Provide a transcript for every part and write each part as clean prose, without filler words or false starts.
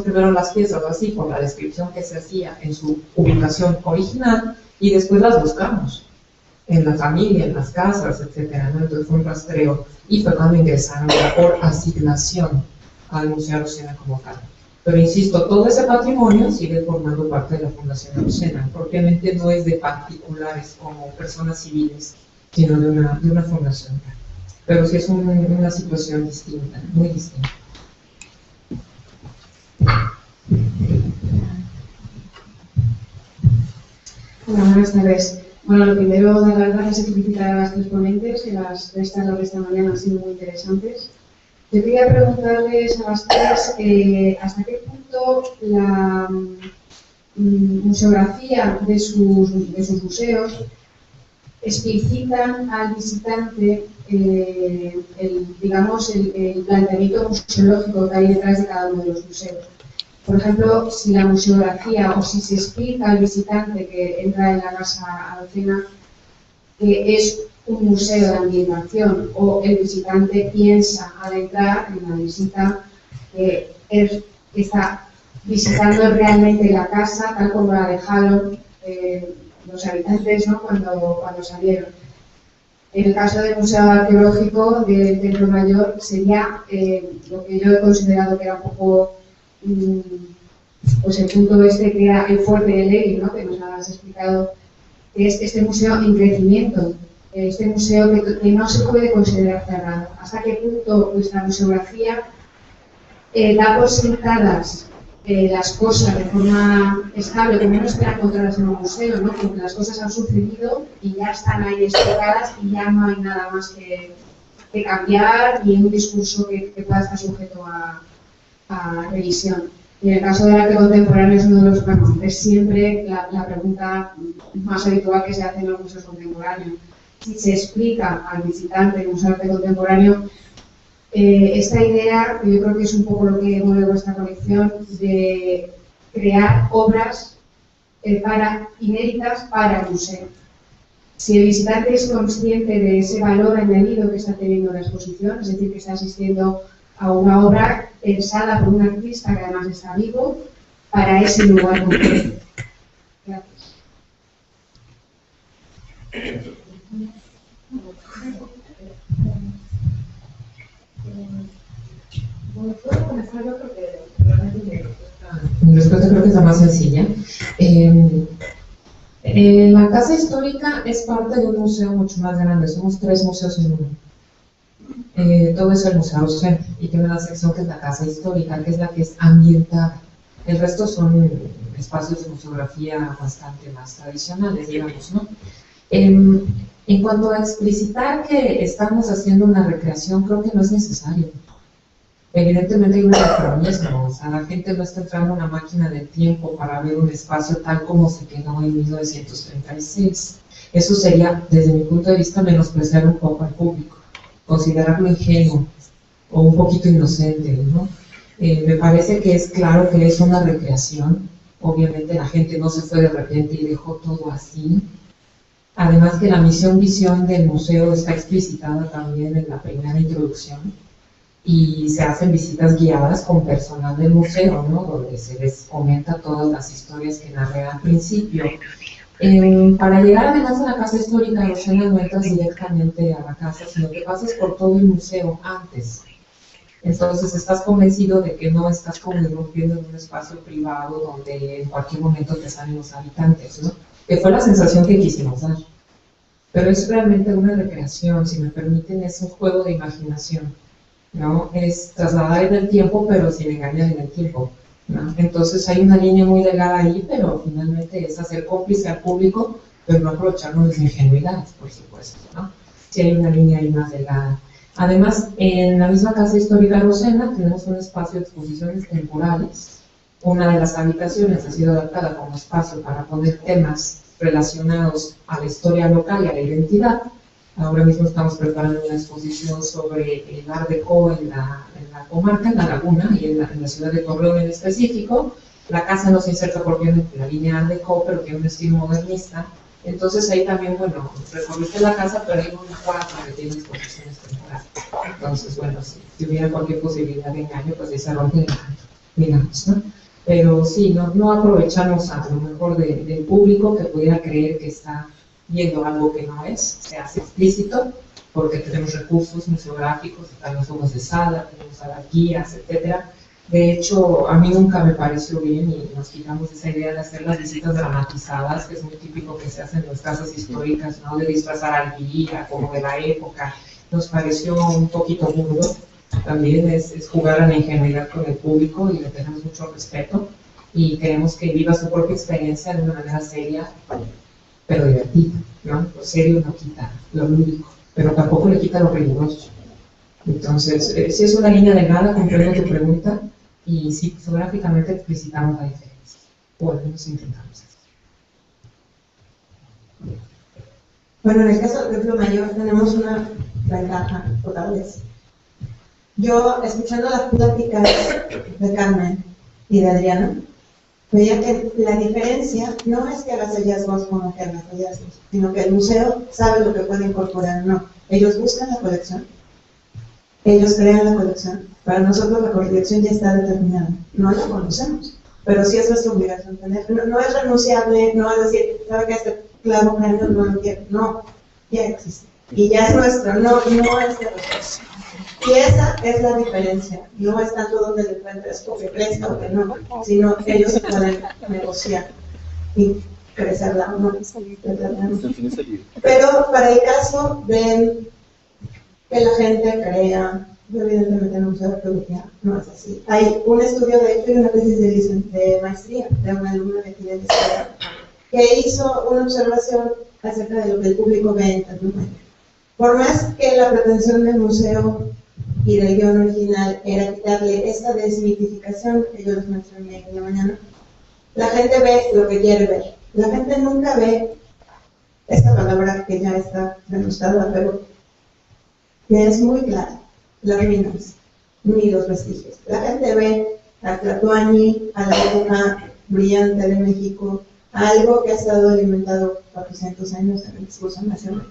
primero las piezas así, por la descripción que se hacía en su ubicación original, y después las buscamos en la familia, en las casas, etcétera, ¿no? Entonces fue un rastreo, y fue cuando ingresaron ya por asignación al Museo Arocena como tal. Pero insisto, todo ese patrimonio sigue formando parte de la Fundación Arocena, propiamente no es de particulares como personas civiles, sino de una fundación. Pero sí es una situación distinta, muy distinta. Hola, buenas tardes. Bueno, lo primero, dar las gracias y felicitar a las tres ponentes, que las tres charlas de esta mañana han sido muy interesantes. Yo quería preguntarles a las tres hasta qué punto la museografía de sus museos explicitan al visitante el planteamiento museológico que hay detrás de cada uno de los museos. Por ejemplo, si la museografía o si se explica al visitante que entra en la Casa Arocena que es un museo de ambientación, o el visitante piensa al entrar en la visita que está visitando realmente la casa tal como la dejaron los habitantes, ¿no? cuando salieron. En el caso del Museo Arqueológico del Templo Mayor sería lo que yo he considerado que era un poco pues el punto que era el fuerte de Levi, ¿no? Que nos has explicado, que es este museo en crecimiento, este museo que no se puede considerar cerrado. ¿Hasta qué punto nuestra museografía da por sentadas las cosas de forma estable, como uno espera encontrarlas en un museo, ¿no? Como que las cosas han sucedido y ya están ahí explicadas y ya no hay nada más que cambiar, ni un discurso que pueda estar sujeto a revisión? Y en el caso del arte contemporáneo es uno de los campos, es siempre la pregunta más habitual que se hace en los museos contemporáneos. Si se explica al visitante del museo de arte contemporáneo esta idea, que yo creo que es un poco lo que mueve vuestra colección, de crear obras inéditas para el museo. Si el visitante es consciente de ese valor añadido que está teniendo la exposición, es decir, que está asistiendo a una obra pensada por un artista que además está vivo para ese lugar concreto. Gracias. Bueno, puedo comenzar yo porque realmente mi respuesta creo que es la más sencilla. La Casa Histórica es parte de un museo mucho más grande, somos 3 museos en uno. Todo es el Museo Arocena y tiene una sección que es la Casa Histórica, que es la que es ambientada. El resto son espacios de museografía bastante más tradicionales, digamos, ¿no? En cuanto a explicitar que estamos haciendo una recreación, creo que no es necesario. Evidentemente hay un anacronismo, o sea, la gente no está entrando a una máquina del tiempo para ver un espacio tal como se quedó en 1936. Eso sería, desde mi punto de vista, menospreciar un poco al público, considerarlo ingenuo o un poquito inocente, ¿no? Me parece que es claro que es una recreación. Obviamente la gente no se fue de repente y dejó todo así. Además que la misión-visión del museo está explicitada también en la primera introducción y se hacen visitas guiadas con personal del museo, ¿no? Donde se les comenta todas las historias que narré al principio. Para llegar además a la Casa Histórica Arocena no entras directamente a la casa, sino que pasas por todo el museo antes. Entonces estás convencido de que no estás como irrumpiendo en un espacio privado donde en cualquier momento te salen los habitantes, ¿no? Que fue la sensación que quisimos dar. Pero es realmente una recreación, si me permiten, es un juego de imaginación, ¿no? Es trasladar en el tiempo, pero sin engañar en el tiempo, ¿no? Entonces hay una línea muy delgada ahí, pero finalmente es hacer cómplice al público, pero no aprovecharnos de su ingenuidad, por supuesto, ¿no? Sí hay una línea ahí más delgada. Además, en la misma Casa Histórica Arocena tenemos un espacio de exposiciones temporales. Una de las habitaciones ha sido adaptada como espacio para poner temas relacionados a la historia local y a la identidad. Ahora mismo estamos preparando una exposición sobre el Art Deco en la comarca, en la Laguna y en la ciudad de Torreón en específico. La casa no se inserta propiamente en la línea Art Deco, pero tiene un estilo modernista. Entonces ahí también, bueno, recorriste la casa, pero hay una cuarta que tiene exposiciones temporales. Entonces, bueno, si hubiera cualquier posibilidad de engaño, pues ahí se rompe el engaño, digamos, ¿no? Pero sí, no aprovechamos a lo mejor del público que pudiera creer que está viendo algo que no es, se hace explícito, porque tenemos recursos museográficos, están los ojos de sala, tenemos a las guías, etcétera. De hecho, a mí nunca me pareció bien y nos quitamos esa idea de hacer las visitas dramatizadas, que es muy típico que se hacen en las casas históricas, ¿no? De disfrazar al guía, como de la época. Nos pareció un poquito burdo. También es jugar a la ingenuidad con el público y le tenemos mucho respeto y queremos que viva su propia experiencia de una manera seria, pero divertida, ¿no? Lo serio no quita lo lúdico, pero tampoco le quita lo riguroso. Entonces, sí es una línea delgada, comprendo tu pregunta, y sí, fotográficamente explicitamos la diferencia, o al menos intentamos eso. Bueno, en el caso del templo mayor tenemos una ventaja, otra vez. Yo, escuchando las pláticas de Carmen y de Adriana, veía que la diferencia no es que hagas hallazgos o no que hagas hallazgos, sino que el museo sabe lo que puede incorporar o no. Ellos buscan la colección, ellos crean la colección. Para nosotros la colección ya está determinada, no la conocemos, pero sí es nuestra obligación tener. No es renunciable, no es decir, ¿sabe que este clavo cráneo no lo quiero? No, ya existe. Y ya es nuestro, no es de nosotros. Y esa es la diferencia, no es tanto donde lo encuentres o que crezca o que no, sino que ellos pueden negociar y crecerla o no. Pero para el caso de que la gente crea, evidentemente no museo de arqueología no es así. Hay un estudio, de hecho, y una tesis de maestría de una alumna de aquí de la escuela, que hizo una observación acerca de lo que el público ve en Templo Mayor. Por más que la pretensión del museo y del guión original era quitarle esta desmitificación que yo les mencioné en la mañana, la gente ve lo que quiere ver. La gente nunca ve esta palabra que ya está demostrada, pero que es muy clara, las ruinas, ni los vestigios. La gente ve a Tlatoani, a la época brillante de México, a algo que ha estado alimentado 400 años en el discurso nacional.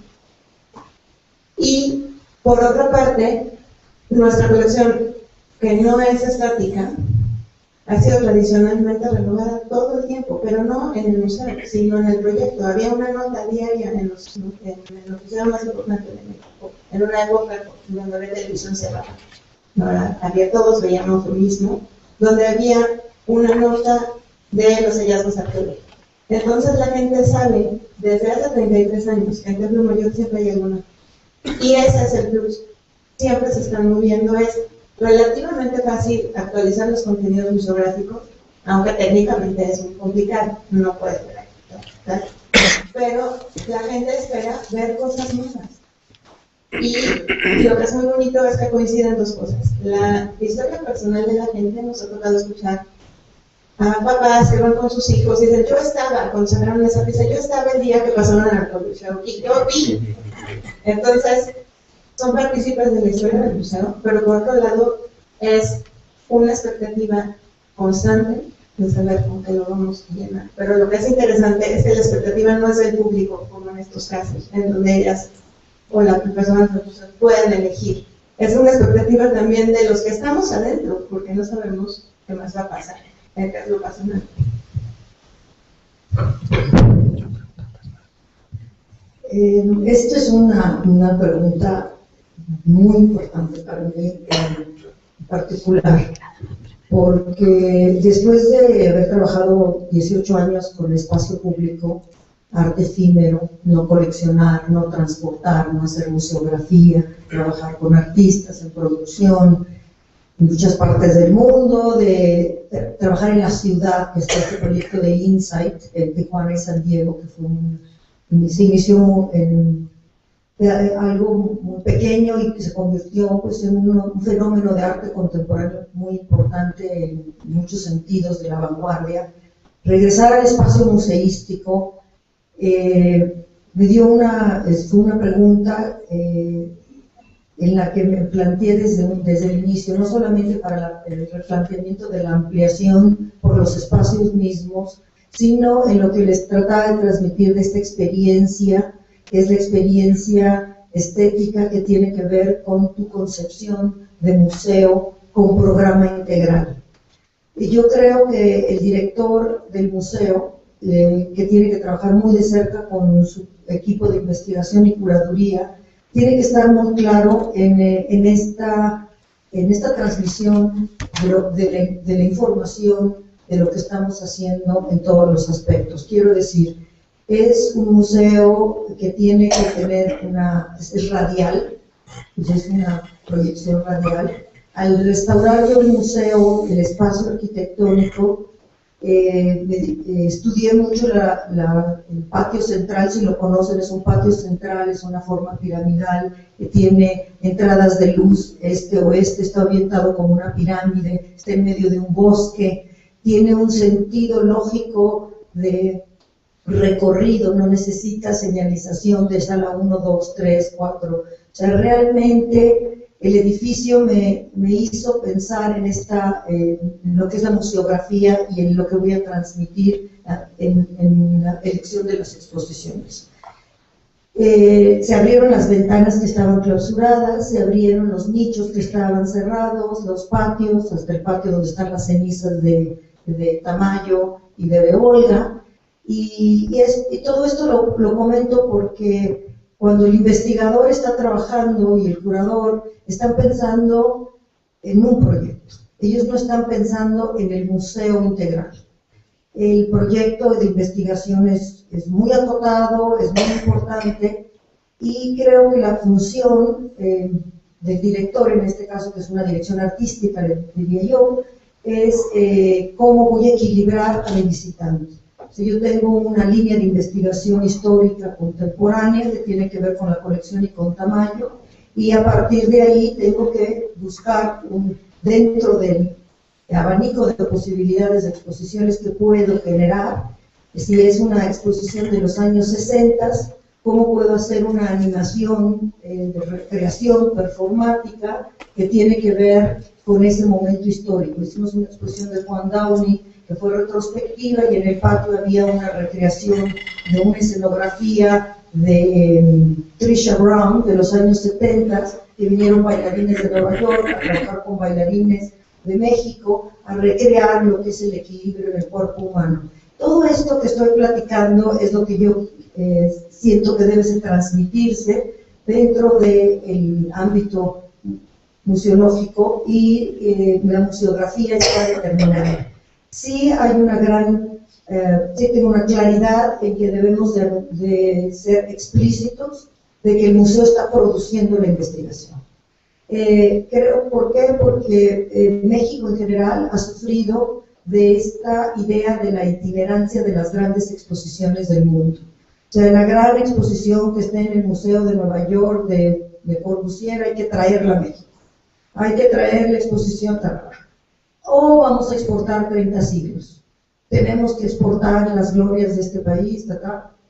Y, por otra parte, nuestra colección, que no es estática, ha sido tradicionalmente renovada todo el tiempo, pero no en el museo, sino en el proyecto. Había una nota diaria en el museo más importante de México, en una época donde había televisión cerrada. Ahora, todos veíamos lo mismo, donde había una nota de los hallazgos arqueológicos. Entonces la gente sabe, desde hace 33 años, que en Templo Mayor siempre hay alguna. Y ese es el plus. Siempre se están moviendo. Es relativamente fácil actualizar los contenidos museográficos, aunque técnicamente es muy complicado, no puedes ver ahí, pero la gente espera ver cosas nuevas. Y lo que es muy bonito es que coinciden dos cosas. La historia personal de la gente, nos ha tocado escuchar a papás que van con sus hijos y dicen, yo estaba, cuando sacaron esa pieza, yo estaba el día que pasaron al museo y yo vi. Entonces, son partícipes de la historia del museo, pero por otro lado es una expectativa constante de saber con qué lo vamos a llenar. Pero lo que es interesante es que la expectativa no es del público, como en estos casos, en donde ellas o las personas pueden elegir. Es una expectativa también de los que estamos adentro, porque no sabemos qué más va a pasar, qué es lo personal. Esta es una pregunta muy importante para mí en particular, porque después de haber trabajado 18 años con el espacio público, arte efímero, no coleccionar, no transportar, no hacer museografía, trabajar con artistas en producción en muchas partes del mundo, de trabajar en la ciudad, que está este proyecto de Insight en Tijuana y San Diego, que se inició en algo muy pequeño y que se convirtió pues, en un fenómeno de arte contemporáneo muy importante en muchos sentidos de la vanguardia. Regresar al espacio museístico me dio una pregunta en la que me planteé desde el inicio, no solamente para el replanteamiento de la ampliación por los espacios mismos, sino en lo que les trataba de transmitir de esta experiencia, que es la experiencia estética que tiene que ver con tu concepción de museo con programa integral. Y yo creo que el director del museo, que tiene que trabajar muy de cerca con su equipo de investigación y curaduría, tiene que estar muy claro en esta transmisión de la información de lo que estamos haciendo en todos los aspectos. Quiero decir, es un museo que tiene que tener es radial, es una proyección radial. Al restaurar yo el museo, el espacio arquitectónico, estudié mucho el patio central. Si lo conocen, es un patio central, es una forma piramidal que tiene entradas de luz este-oeste, está orientado como una pirámide, está en medio de un bosque, tiene un sentido lógico de recorrido, no necesita señalización de sala 1, 2, 3, 4. O sea, realmente el edificio me hizo pensar en lo que es la museografía y en lo que voy a transmitir en la elección de las exposiciones. Se abrieron las ventanas que estaban clausuradas, se abrieron los nichos que estaban cerrados, los patios, hasta el patio donde están las cenizas de Tamayo y de Olga. Y todo esto lo comento porque cuando el investigador está trabajando y el curador están pensando en un proyecto, ellos no están pensando en el museo integral. El proyecto de investigación es muy acotado, es muy importante, y creo que la función del director, en este caso que es una dirección artística, diría yo, es cómo voy a equilibrar al visitante. Si yo tengo una línea de investigación histórica contemporánea que tiene que ver con la colección y con Tamayo, y a partir de ahí tengo que buscar dentro del abanico de posibilidades de exposiciones que puedo generar, si es una exposición de los años 60, cómo puedo hacer una animación de recreación performática que tiene que ver con ese momento histórico. Hicimos una exposición de Juan Downey que fue retrospectiva, y en el patio había una recreación de una escenografía de Trisha Brown de los años 70, que vinieron bailarines de Nueva York a trabajar con bailarines de México, a recrear lo que es el equilibrio en el cuerpo humano. Todo esto que estoy platicando es lo que yo siento que debe transmitirse dentro del ámbito museológico, y la museografía está determinada. Sí hay sí tengo una claridad en que debemos de ser explícitos de que el museo está produciendo la investigación. ¿Por qué? Porque México en general ha sufrido de esta idea de la itinerancia de las grandes exposiciones del mundo. O sea, la gran exposición que está en el Museo de Nueva York de Corbusier hay que traerla a México. Hay que traer la exposición Tarragona. O vamos a exportar 30 siglos. Tenemos que exportar las glorias de este país,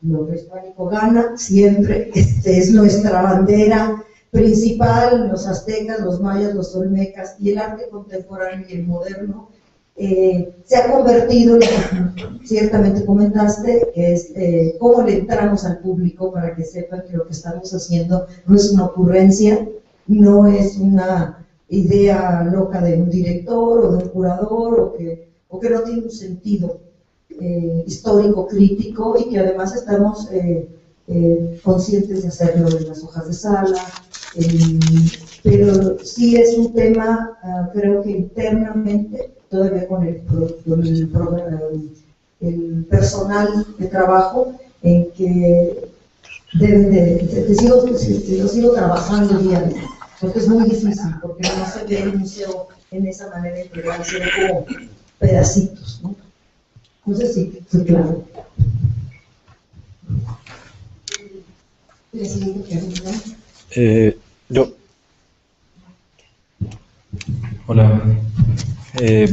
lo prehispánico gana, siempre, es nuestra bandera principal, los aztecas, los mayas, los olmecas, y el arte contemporáneo y el moderno se ha convertido en lo que ciertamente comentaste, que es cómo le entramos al público para que sepan que lo que estamos haciendo no es una ocurrencia, no es una idea loca de un director o de un curador, o que no tiene un sentido histórico crítico, y que además estamos conscientes de hacerlo en las hojas de sala, pero sí es un tema, creo que internamente, todavía con el personal de trabajo, en que deben lo sigo trabajando día a día, porque es muy difícil, porque no se ve el museo en esa manera integral, sino como pedacitos, ¿no? No sé si fue claro. La siguiente pregunta. Yo. Hola.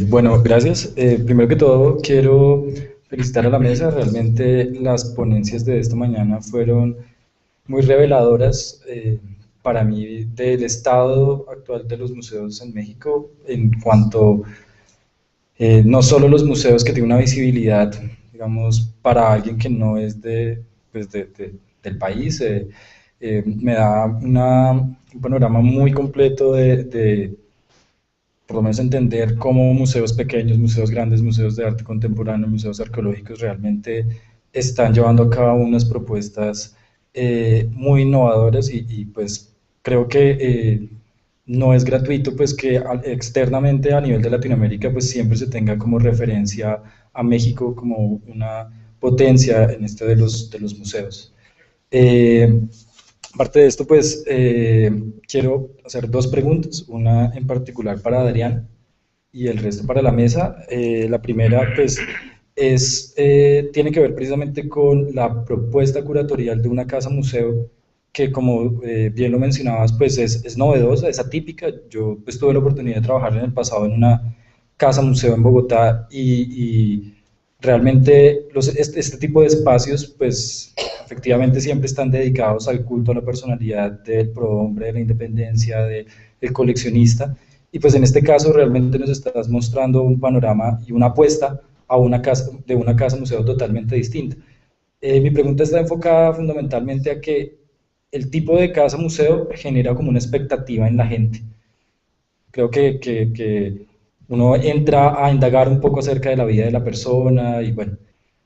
Bueno, gracias. Primero que todo, quiero felicitar a la mesa. Realmente las ponencias de esta mañana fueron muy reveladoras para mí del estado actual de los museos en México, en cuanto no solo los museos que tienen una visibilidad, digamos, para alguien que no es del país, me da un panorama muy completo de por lo menos entender cómo museos pequeños, museos grandes, museos de arte contemporáneo, museos arqueológicos realmente están llevando a cabo unas propuestas muy innovadoras y pues creo que no es gratuito pues que externamente a nivel de Latinoamérica pues siempre se tenga como referencia a México como una potencia en este de los museos. Aparte de esto, pues quiero hacer dos preguntas, una en particular para Adrián y el resto para la mesa. La primera, pues, tiene que ver precisamente con la propuesta curatorial de una casa museo que, como bien lo mencionabas, pues es novedosa, es atípica. Yo pues, tuve la oportunidad de trabajar en el pasado en una casa museo en Bogotá y realmente este tipo de espacios, pues efectivamente siempre están dedicados al culto a la personalidad del prohombre, de la independencia, del coleccionista. Y pues en este caso realmente nos estás mostrando un panorama y una apuesta a de una casa museo totalmente distinta. Mi pregunta está enfocada fundamentalmente a que el tipo de casa museo genera como una expectativa en la gente. Creo que uno entra a indagar un poco acerca de la vida de la persona y bueno,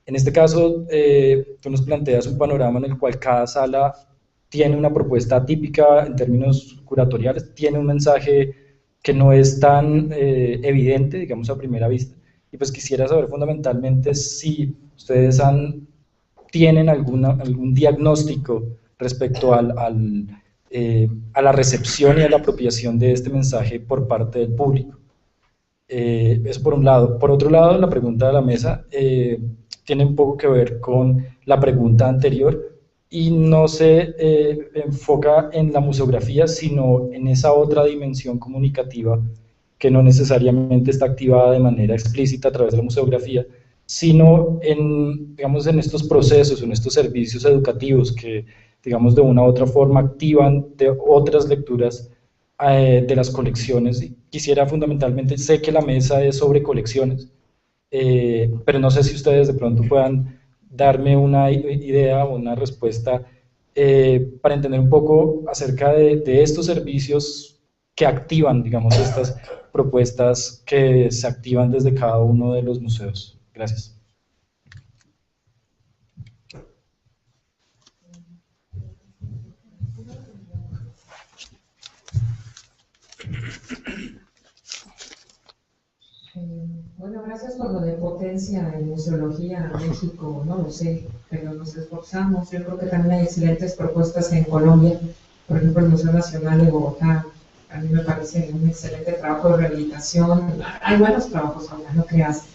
en este caso tú nos planteas un panorama en el cual cada sala tiene una propuesta típica en términos curatoriales, tiene un mensaje que no es tan evidente, digamos, a primera vista. Y pues quisiera saber fundamentalmente si ustedes tienen algún diagnóstico respecto a la recepción y a la apropiación de este mensaje por parte del público. Eso por un lado. Por otro lado, la pregunta de la mesa tiene un poco que ver con la pregunta anterior y no se enfoca en la museografía, sino en esa otra dimensión comunicativa que no necesariamente está activada de manera explícita a través de la museografía, sino digamos, en estos procesos, en estos servicios educativos que, digamos, de una u otra forma activan de otras lecturas de las colecciones. Quisiera fundamentalmente, sé que la mesa es sobre colecciones, pero no sé si ustedes de pronto puedan darme una idea o una respuesta para entender un poco acerca de estos servicios que activan, digamos, estas propuestas que se activan desde cada uno de los museos. Gracias. Bueno, gracias por lo de potencia en museología en México, no lo sé, pero nos esforzamos. Yo creo que también hay excelentes propuestas en Colombia, por ejemplo, el Museo Nacional de Bogotá, a mí me parece un excelente trabajo de rehabilitación. Hay buenos trabajos ahora, no creas.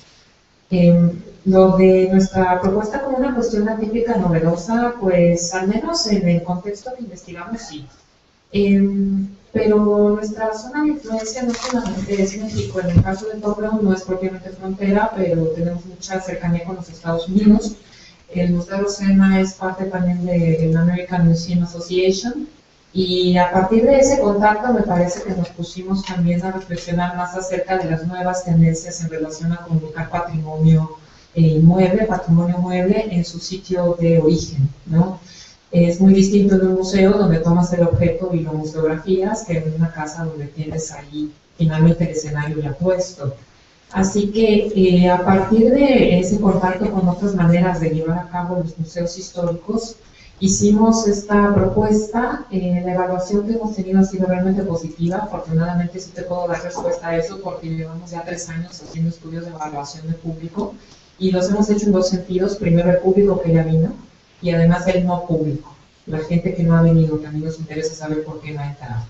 Lo de nuestra propuesta como una cuestión atípica novedosa, pues al menos en el contexto que investigamos, sí. Pero nuestra zona de influencia no solamente es México. En el caso de Top Brown no es propiamente frontera, pero tenemos mucha cercanía con los Estados Unidos. El Museo Sena es parte también de la American Museum Association, y a partir de ese contacto me parece que nos pusimos también a reflexionar más acerca de las nuevas tendencias en relación a comunicar patrimonio mueble en su sitio de origen, ¿no? Es muy distinto en un museo donde tomas el objeto y lo museografías que en una casa donde tienes ahí finalmente el escenario ya puesto. Así que a partir de ese contacto con otras maneras de llevar a cabo los museos históricos, hicimos esta propuesta. La evaluación que hemos tenido ha sido realmente positiva. Afortunadamente sí te puedo dar respuesta a eso porque llevamos ya 3 años haciendo estudios de evaluación de público y los hemos hecho en 2 sentidos. Primero, el público que ya vino, y además el no público, la gente que no ha venido. También nos interesa saber por qué no ha entrado.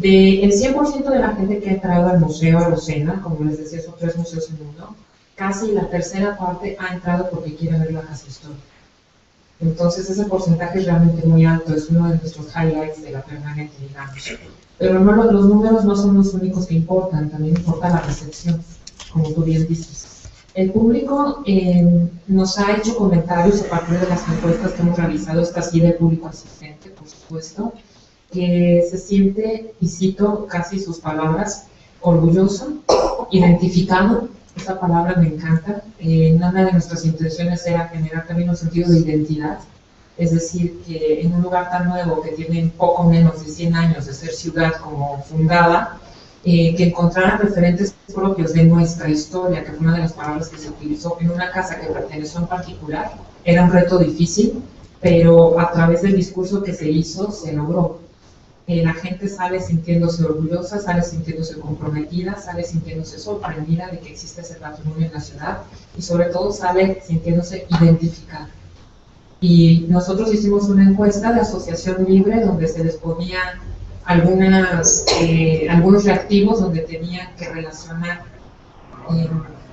El 100% de la gente que ha entrado al museo, a los Sena, como les decía, son 3 museos en uno, casi la tercera parte ha entrado porque quiere ver la casa histórica. Entonces ese porcentaje es realmente muy alto, es uno de nuestros highlights de la permanente, digamos. Pero no, los números no son los únicos que importan, también importa la recepción, como tú bien dices. El público nos ha hecho comentarios a partir de las encuestas que hemos realizado, esta sí del público asistente, por supuesto, que se siente, y cito casi sus palabras, orgulloso, identificado. Esa palabra me encanta. Una de nuestras intenciones era generar también un sentido de identidad, es decir, que en un lugar tan nuevo que tiene poco menos de 100 años de ser ciudad como fundada, que encontraran referentes propios de nuestra historia, que fue una de las palabras que se utilizó en una casa que perteneció a un particular, era un reto difícil, pero a través del discurso que se hizo se logró. La gente sale sintiéndose orgullosa, sale sintiéndose comprometida, sale sintiéndose sorprendida de que existe ese patrimonio en la ciudad y sobre todo sale sintiéndose identificada. Y nosotros hicimos una encuesta de asociación libre donde se les ponía algunos reactivos donde tenían que relacionar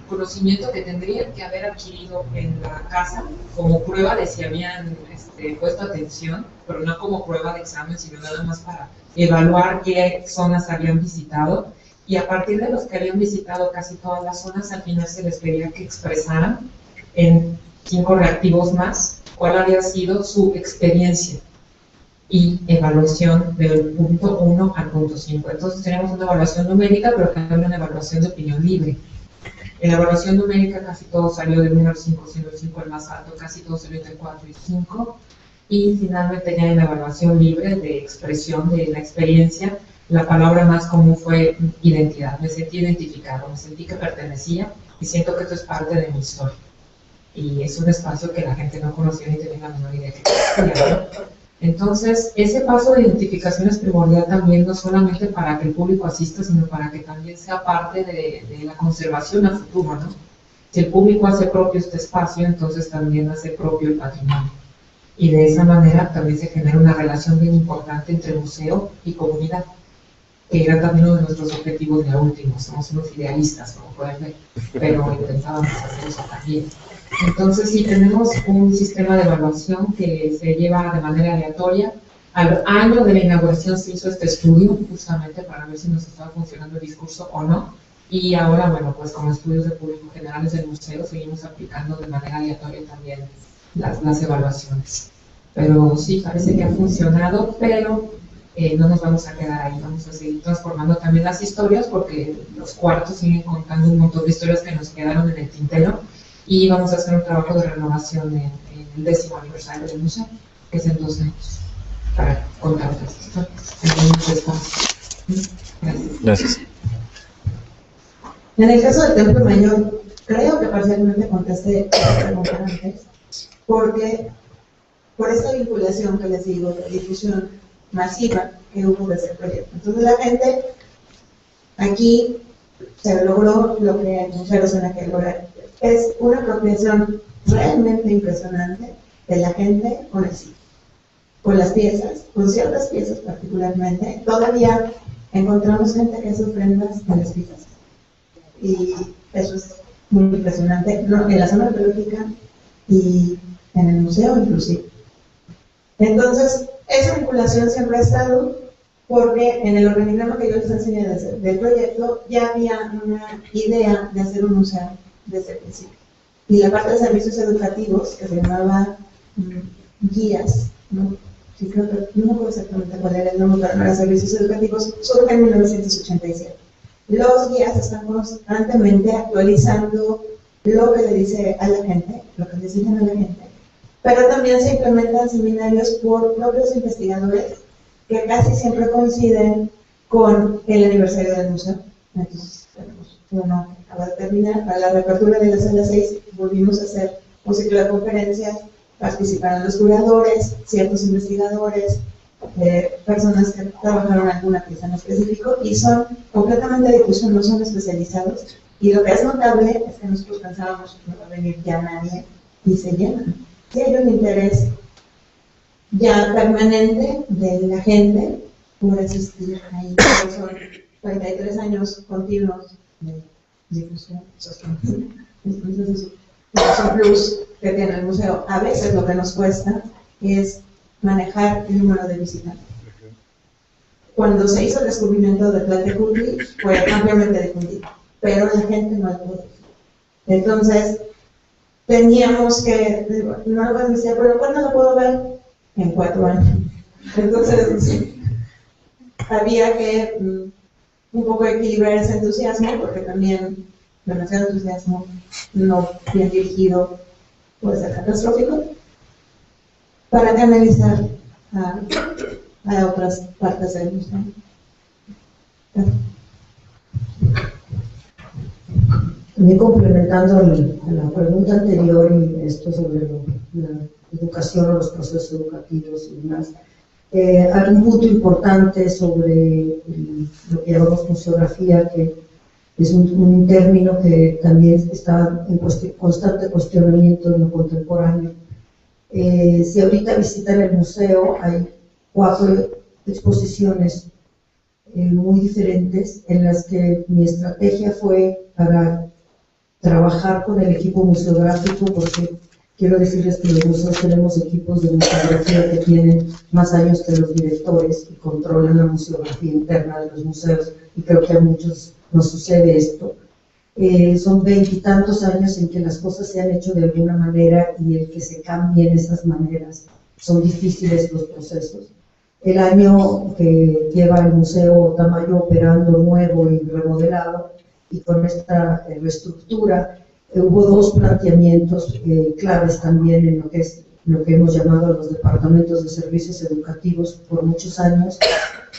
conocimiento que tendrían que haber adquirido en la casa como prueba de si habían puesto atención, pero no como prueba de examen, sino nada más para evaluar qué zonas habían visitado. Y a partir de los que habían visitado casi todas las zonas, al final se les pedía que expresaran en 5 reactivos más cuál había sido su experiencia y evaluación del punto 1 al punto 5. Entonces tenemos una evaluación numérica, pero también una evaluación de opinión libre. En la evaluación numérica casi todo salió del 1 al 5, siendo el 5 el más alto, casi todo salió entre 4 y 5. Y finalmente ya en la evaluación libre de expresión de la experiencia, la palabra más común fue identidad. Me sentí identificado, me sentí que pertenecía y siento que esto es parte de mi historia. Y es un espacio que la gente no conocía ni tenía la menor idea que existía, ¿no? Entonces, ese paso de identificación es primordial también, no solamente para que el público asista, sino para que también sea parte de la conservación a futuro, ¿no? Si el público hace propio este espacio, entonces también hace propio el patrimonio. Y de esa manera también se genera una relación bien importante entre museo y comunidad, que era también uno de nuestros objetivos ya últimos. Somos unos idealistas, como pueden ver, pero intentábamos hacer eso también. Entonces, sí, tenemos un sistema de evaluación que se lleva de manera aleatoria. Al año de la inauguración se hizo este estudio, justamente para ver si nos estaba funcionando el discurso o no. Y ahora, bueno, pues como estudios de público generales del museo, seguimos aplicando de manera aleatoria también las evaluaciones. Pero sí, parece que ha funcionado, pero no nos vamos a quedar ahí, vamos a seguir transformando también las historias, porque los cuartos siguen contando un montón de historias que nos quedaron en el tintero. Y vamos a hacer un trabajo de renovación en el 10º aniversario del museo, que es en 2 años, para contar otras historias en muchos espacios. Gracias. En el caso del Templo Mayor, creo que parcialmente contesté la pregunta antes, porque por esta vinculación que les digo, de difusión masiva que hubo de ese proyecto. Entonces la gente, aquí se logró lo que mujeres en aquel lugar. Es una apropiación realmente impresionante de la gente con el sitio, con las piezas, con ciertas piezas particularmente. Todavía encontramos gente que hace ofrendas de las piezas. Y eso es muy impresionante, ¿no? En la zona arqueológica y en el museo inclusive. Entonces, esa vinculación siempre ha estado, porque en el organigrama que yo les enseñé del proyecto ya había una idea de hacer un museo desde el principio. Y la parte de servicios educativos, que se llamaba guías, ¿no? Sí, creo que, no me acuerdo exactamente cuál era el nombre, pero no era servicios educativos, surge en 1987. Los guías están constantemente actualizando lo que le dice a la gente, lo que les dicen a la gente, pero también se implementan seminarios por propios investigadores que casi siempre coinciden con el aniversario del museo. Entonces, tenemos uno que acaba de terminar. Para la reapertura de la sala 6 volvimos a hacer un ciclo de conferencias, participaron los curadores, ciertos investigadores, personas que trabajaron alguna pieza en específico y son completamente de difusión, no son especializados. Y lo que es notable es que nosotros pensábamos que no va a venir ya nadie y se llenan. Si hay un interés ya permanente de la gente por asistir ahí. Son 33 años continuos de difusión sostenida. Entonces, es un plus que tiene el museo. A veces lo que nos cuesta es manejar el número de visitantes. Cuando se hizo el descubrimiento de Tlaltecutli fue ampliamente difundido, pero la gente no lo pudo. Entonces, teníamos que, no lo puedo decir, pero ¿cuándo lo puedo ver? En 4 años. Entonces, sí, había que un poco equilibrar ese entusiasmo, porque también demasiado entusiasmo no bien dirigido puede ser catastrófico, para canalizar a otras partes del museo. También complementando a la pregunta anterior y esto sobre la educación o los procesos educativos y demás, hay un punto importante sobre lo que llamamos museografía, que es un término que también está en constante cuestionamiento en lo contemporáneo. Si ahorita visitan el museo, hay 4 exposiciones muy diferentes en las que mi estrategia fue para trabajar con el equipo museográfico, porque quiero decirles que los museos tenemos equipos de museografía que tienen más años que los directores y controlan la museografía interna de los museos, y creo que a muchos nos sucede esto. Son 20 y tantos años en que las cosas se han hecho de alguna manera y el que se cambien esas maneras son difíciles los procesos. El año que lleva el Museo Tamayo operando nuevo y remodelado y con esta reestructura, hubo 2 planteamientos claves también en lo que hemos llamado los departamentos de servicios educativos por muchos años,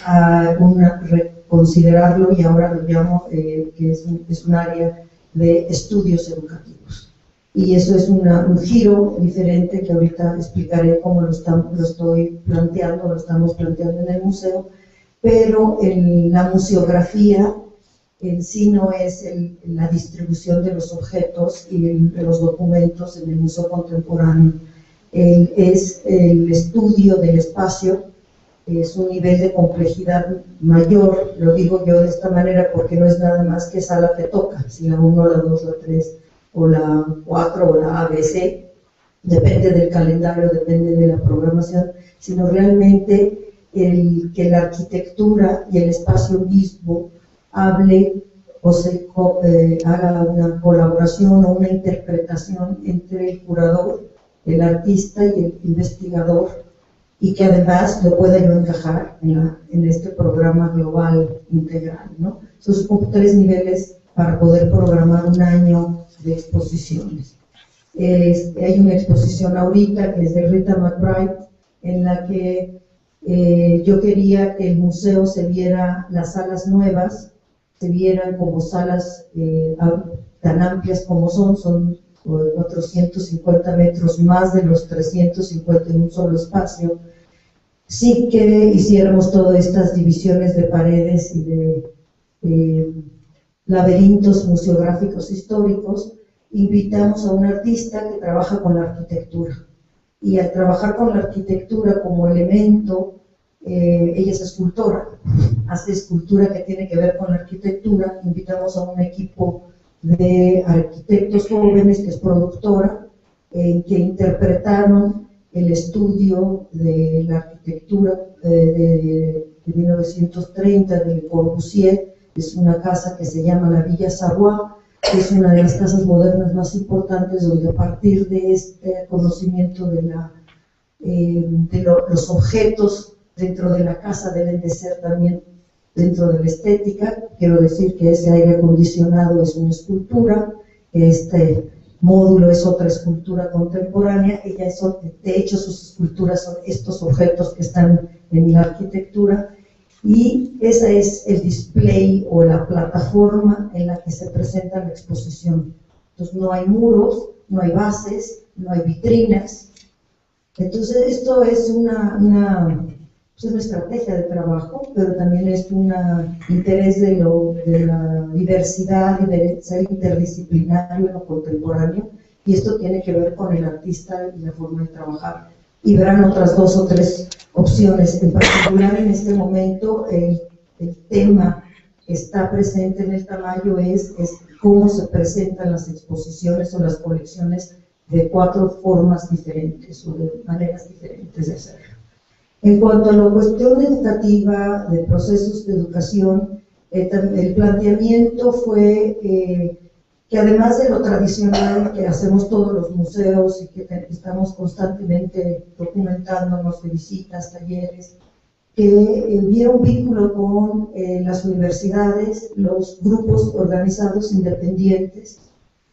a reconsiderarlo, y ahora lo llamo que es un área de estudios educativos. Y eso es un giro diferente que ahorita explicaré cómo lo estoy planteando, lo estamos planteando en el museo, pero la museografía en sí no es la distribución de los objetos y de los documentos en el museo contemporáneo, es el estudio del espacio. Es un nivel de complejidad mayor, lo digo yo de esta manera porque no es nada más que sala te toca, si la 1, la 2, la 3 o la 4 o la ABC, depende del calendario, depende de la programación, sino realmente que la arquitectura y el espacio mismo hable o haga una colaboración o una interpretación entre el curador, el artista y el investigador, y que además lo pueda yo encajar en este programa global integral, ¿no? Esos son 3 niveles para poder programar un año de exposiciones. Hay una exposición ahorita que es de Rita McBride, en la que yo quería que el museo se viera, las salas nuevas, se vieran como salas tan amplias como son 450 metros más de los 350 en un solo espacio, sin que hiciéramos todas estas divisiones de paredes y de laberintos museográficos históricos. Invitamos a un artista que trabaja con la arquitectura, y al trabajar con la arquitectura como elemento, ella es escultora, hace escultura que tiene que ver con la arquitectura. Invitamos a un equipo de arquitectos jóvenes que es productora, que interpretaron el estudio de la arquitectura de 1930 de Le Corbusier. Es una casa que se llama la Villa Savoy, que es una de las casas modernas más importantes, donde a partir de este conocimiento de los objetos dentro de la casa deben de ser también dentro de la estética. Quiero decir que ese aire acondicionado es una escultura, este módulo es otra escultura contemporánea. De hecho, sus esculturas son estos objetos que están en la arquitectura, y ese es el display o la plataforma en la que se presenta la exposición. Entonces no hay muros, no hay bases, no hay vitrinas. Entonces esto es una estrategia de trabajo, pero también es un interés de la diversidad y de ser interdisciplinario en lo contemporáneo, y esto tiene que ver con el artista y la forma de trabajar. Y verán otras 2 o 3 opciones. En particular, en este momento, el tema que está presente en el Tamayo es cómo se presentan las exposiciones o las colecciones de 4 formas diferentes o de maneras diferentes de hacerlo. En cuanto a la cuestión educativa, de procesos de educación, el planteamiento fue que además de lo tradicional que hacemos todos los museos y que estamos constantemente documentándonos de visitas, talleres, que hubiera un vínculo con las universidades, los grupos organizados independientes.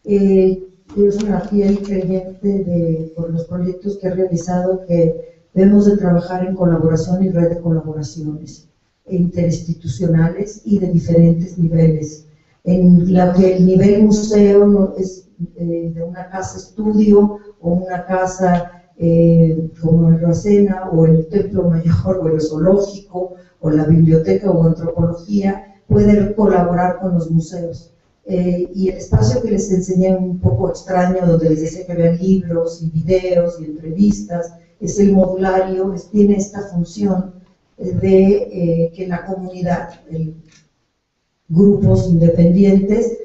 Yo soy una fiel creyente por los proyectos que he realizado, que debemos de trabajar en colaboración y red de colaboraciones interinstitucionales y de diferentes niveles. en la que el nivel museo no es de una casa estudio o una casa como el Roacena o el Templo Mayor o el zoológico o la biblioteca o antropología, puede colaborar con los museos. Y el espacio que les enseñé un poco extraño, donde les decía que había libros y videos y entrevistas, es el modulario, tiene esta función de que la comunidad, grupos independientes,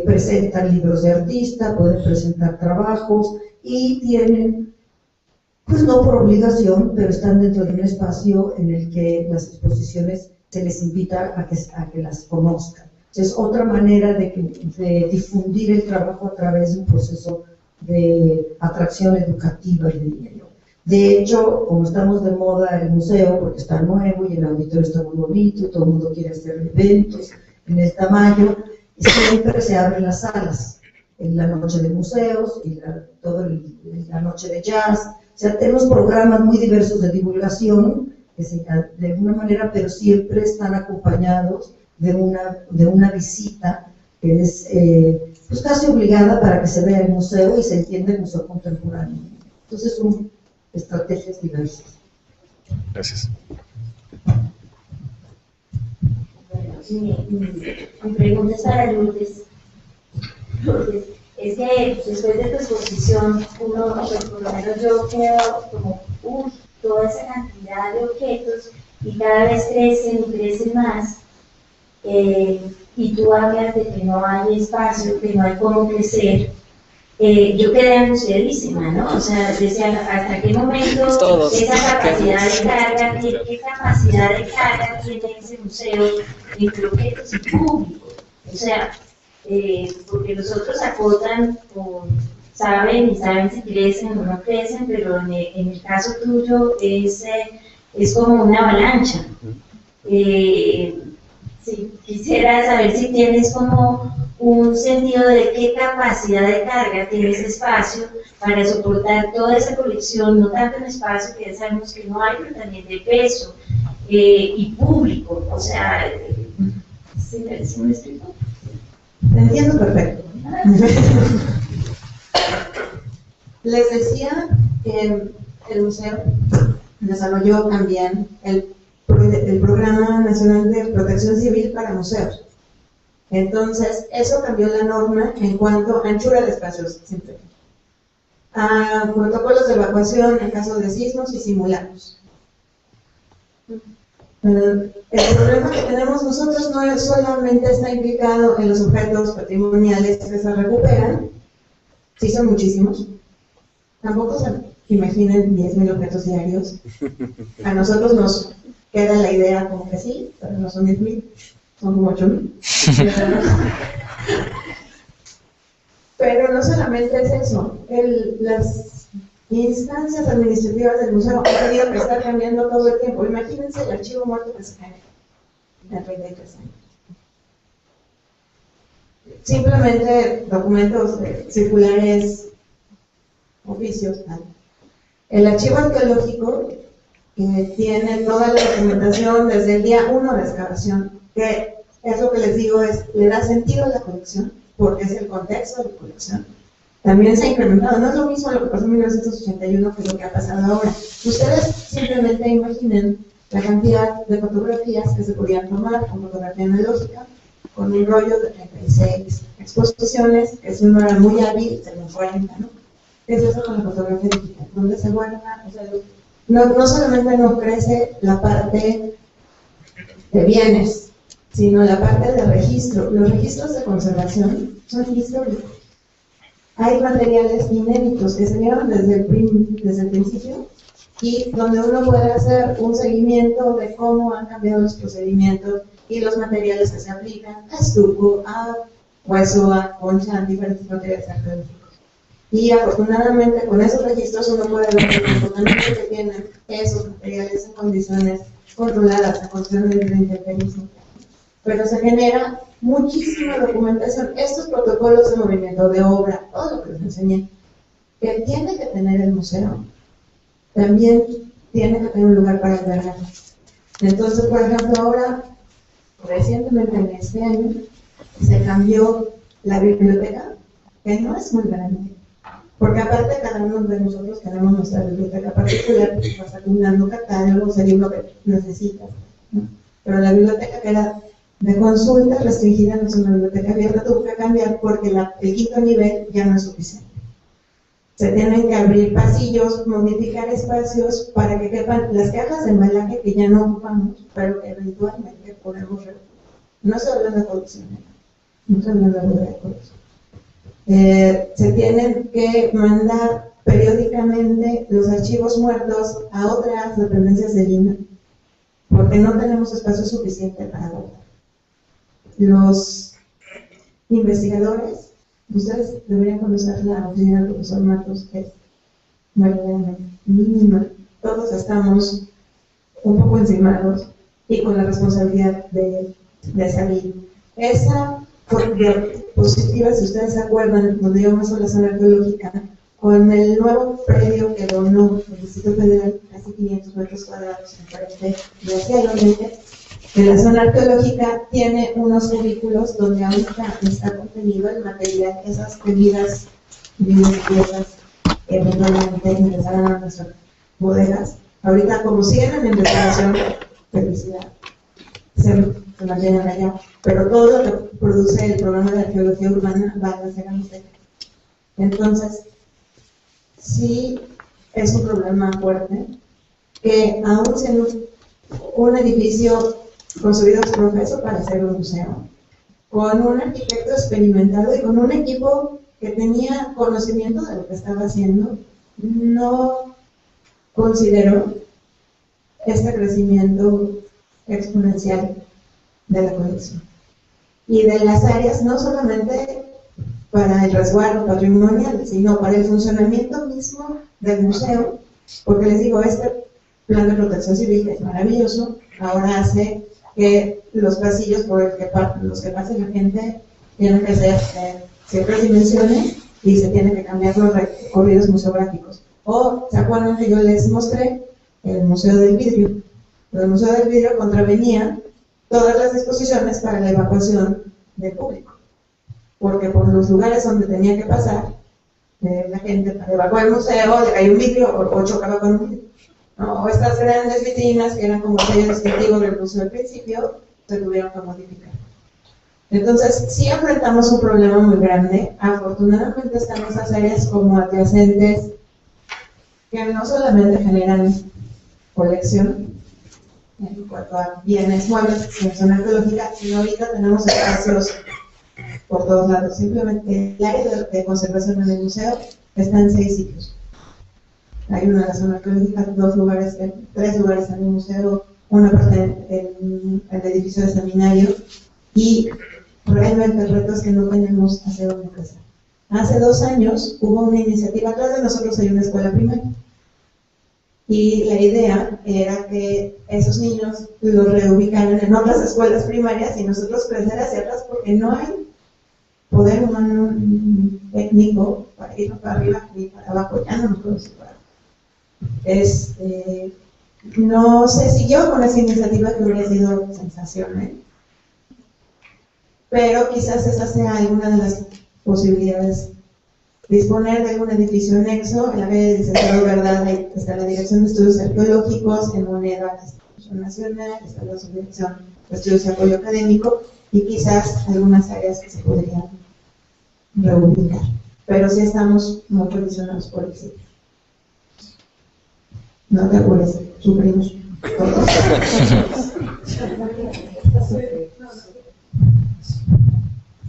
presentan libros de artista, pueden presentar trabajos y tienen, pues no por obligación, pero están dentro de un espacio en el que las exposiciones se les invita a que las conozcan. Es otra manera de difundir el trabajo a través de un proceso de atracción educativa, diría yo. De hecho, como estamos de moda el museo, porque está nuevo y el auditorio está muy bonito, y todo el mundo quiere hacer eventos en el tamaño, siempre se abren las salas, en la noche de museos, y la noche de jazz. O sea, tenemos programas muy diversos de divulgación, de alguna manera, pero siempre están acompañados de una visita que es pues casi obligada para que se vea el museo y se entienda el museo contemporáneo. Entonces son estrategias diversas. Gracias. Mi pregunta es para Lourdes. Lourdes, es que después de tu exposición, pues por lo menos yo quedo como, toda esa cantidad de objetos y cada vez crecen y crecen más. Y tú hablas de que no hay espacio, que no hay cómo crecer. Yo quedé angustiadísima, ¿no? O sea, decía, ¿hasta qué momento esa capacidad de carga, qué capacidad de carga tiene ese museo entre objetos y público? O sea, porque los otros acotan, saben si crecen o no crecen, pero en el caso tuyo es como una avalancha. Sí, quisiera saber si tienes como un sentido de qué capacidad de carga tiene ese espacio para soportar toda esa colección, no tanto en espacio, que ya sabemos que no hay, pero también de peso y público. O sea, ¿sí me explico? Te entiendo perfecto. Les decía que el museo desarrolló también el Programa Nacional de Protección Civil para Museos. Entonces, eso cambió la norma en cuanto a anchura de espacios, siempre. A protocolos de evacuación en caso de sismos y simulacros. El problema que tenemos nosotros no es solamente está implicado en los objetos patrimoniales que se recuperan, sí son muchísimos, tampoco se imaginen 10,000 objetos diarios. A nosotros nos queda la idea como que sí, pero no son 10,000, son como 8,000. Pero no solamente es eso, las instancias administrativas del museo han tenido que estar cambiando todo el tiempo. Imagínense el archivo muerto que se cae de 33 años. Simplemente documentos circulares, oficios, tal. El archivo arqueológico tiene toda la documentación desde el día 1 de excavación, que es lo que les digo, le da sentido a la colección, porque es el contexto de la colección. También se ha incrementado, no es lo mismo lo que pasó en 1981 que lo que ha pasado ahora. Ustedes simplemente imaginen la cantidad de fotografías que se podían tomar con fotografía analógica, con un rollo de 36 exposiciones, que si uno era muy hábil, se lo 40, ¿no? Es eso con la fotografía digital, donde se guarda, o sea, no solamente no crece la parte de bienes, sino la parte de registro. Los registros de conservación son históricos. Hay materiales inéditos que se llevan desde el principio y donde uno puede hacer un seguimiento de cómo han cambiado los procedimientos y los materiales que se aplican a estuco, a hueso, a concha, a diferentes materiales arqueológicos. Y afortunadamente con esos registros uno puede ver el comportamiento que tienen esos materiales en condiciones controladas, en condiciones de intemperismo. Pero se genera muchísima documentación. Estos protocolos de movimiento, de obra, todo lo que les enseñé, que tiene que tener el museo, también tiene que tener un lugar para albergar. Entonces, por ejemplo, ahora, recientemente en este año, se cambió la biblioteca, que no es muy grande, porque aparte cada uno de nosotros tenemos nuestra biblioteca particular, vas acumulando catálogos, el libro que necesitas, ¿no? Pero la biblioteca que era de consulta restringida no es una biblioteca abierta, tuvo que cambiar porque el quinto nivel ya no es suficiente. Se tienen que abrir pasillos, modificar espacios para que quepan las cajas de embalaje que ya no ocupamos, pero que eventualmente podemos recuperar. No se habla de colección, no se habla de colección. Se tienen que mandar periódicamente los archivos muertos a otras dependencias del INAH, porque no tenemos espacio suficiente para guardar. Los investigadores, ustedes deberían conocer la oficina del profesor Matos, que es verdaderamente mínima. Todos estamos un poco encimados y con la responsabilidad de salir. Esa diapositiva, si ustedes se acuerdan, donde yo muestro la zona arqueológica, con el nuevo predio que donó el Distrito Federal, casi 500 metros cuadrados enfrente de hacia el oriente, que la zona arqueológica tiene unos cubículos donde ahorita está contenido el material, esas bebidas y piezas que eventualmente ingresarán a nuestras bodegas. Ahorita, como siguen en investigación, felicidad, se mantienen allá, pero todo lo que produce el programa de arqueología urbana va a ser a ustedes. Entonces, sí es un problema fuerte que aún siendo un edificio construido ex profeso para hacer un museo, con un arquitecto experimentado y con un equipo que tenía conocimiento de lo que estaba haciendo, no consideró este crecimiento exponencial de la colección y de las áreas, no solamente para el resguardo patrimonial, sino para el funcionamiento mismo del museo, porque les digo, este plan de protección civil, que es maravilloso, ahora hace que los pasillos por los que pase la gente tienen que ser de ciertas dimensiones y se tienen que cambiar los recorridos museográficos. O, ¿se acuerdan que yo les mostré el Museo del Vidrio? El Museo del Vidrio contravenía todas las disposiciones para la evacuación del público, porque por los lugares donde tenía que pasar la gente para evacuar el museo, le cayó un vidrio o chocaba con un vidrio, ¿no? O estas grandes vitrinas que eran como sello distintivo del museo al principio, se tuvieron que modificar. Entonces, sí enfrentamos un problema muy grande. Afortunadamente están esas áreas como adyacentes que no solamente generan colección en cuanto a bienes muebles en zona arqueológica, sino ahorita tenemos espacios por todos lados. Simplemente el área de conservación en el museo está en 6 sitios. Hay una en la zona arqueológica, 3 lugares en el museo, una parte en el edificio de seminario, y realmente el reto es que no tenemos hacia dónde empezar. Hace 2 años hubo una iniciativa, atrás de nosotros hay una escuela primaria, y la idea era que esos niños los reubicaran en otras escuelas primarias y nosotros crecer hacia atrás, porque no hay poder humano técnico para ir para arriba ni para abajo, ya no nos podemos separar. No se siguió con esa iniciativa, que hubiera sido sensacional, pero quizás esa sea alguna de las posibilidades. Disponer de algún edificio anexo. En la calle del Licenciado Verdad está la Dirección de Estudios Arqueológicos, en Moneda la Institución Nacional, está la Subdirección de Estudios y Apoyo Académico, y quizás algunas áreas que se podrían reubicar. Pero sí estamos muy condicionados por el sitio. No te apures, sufrimos todos.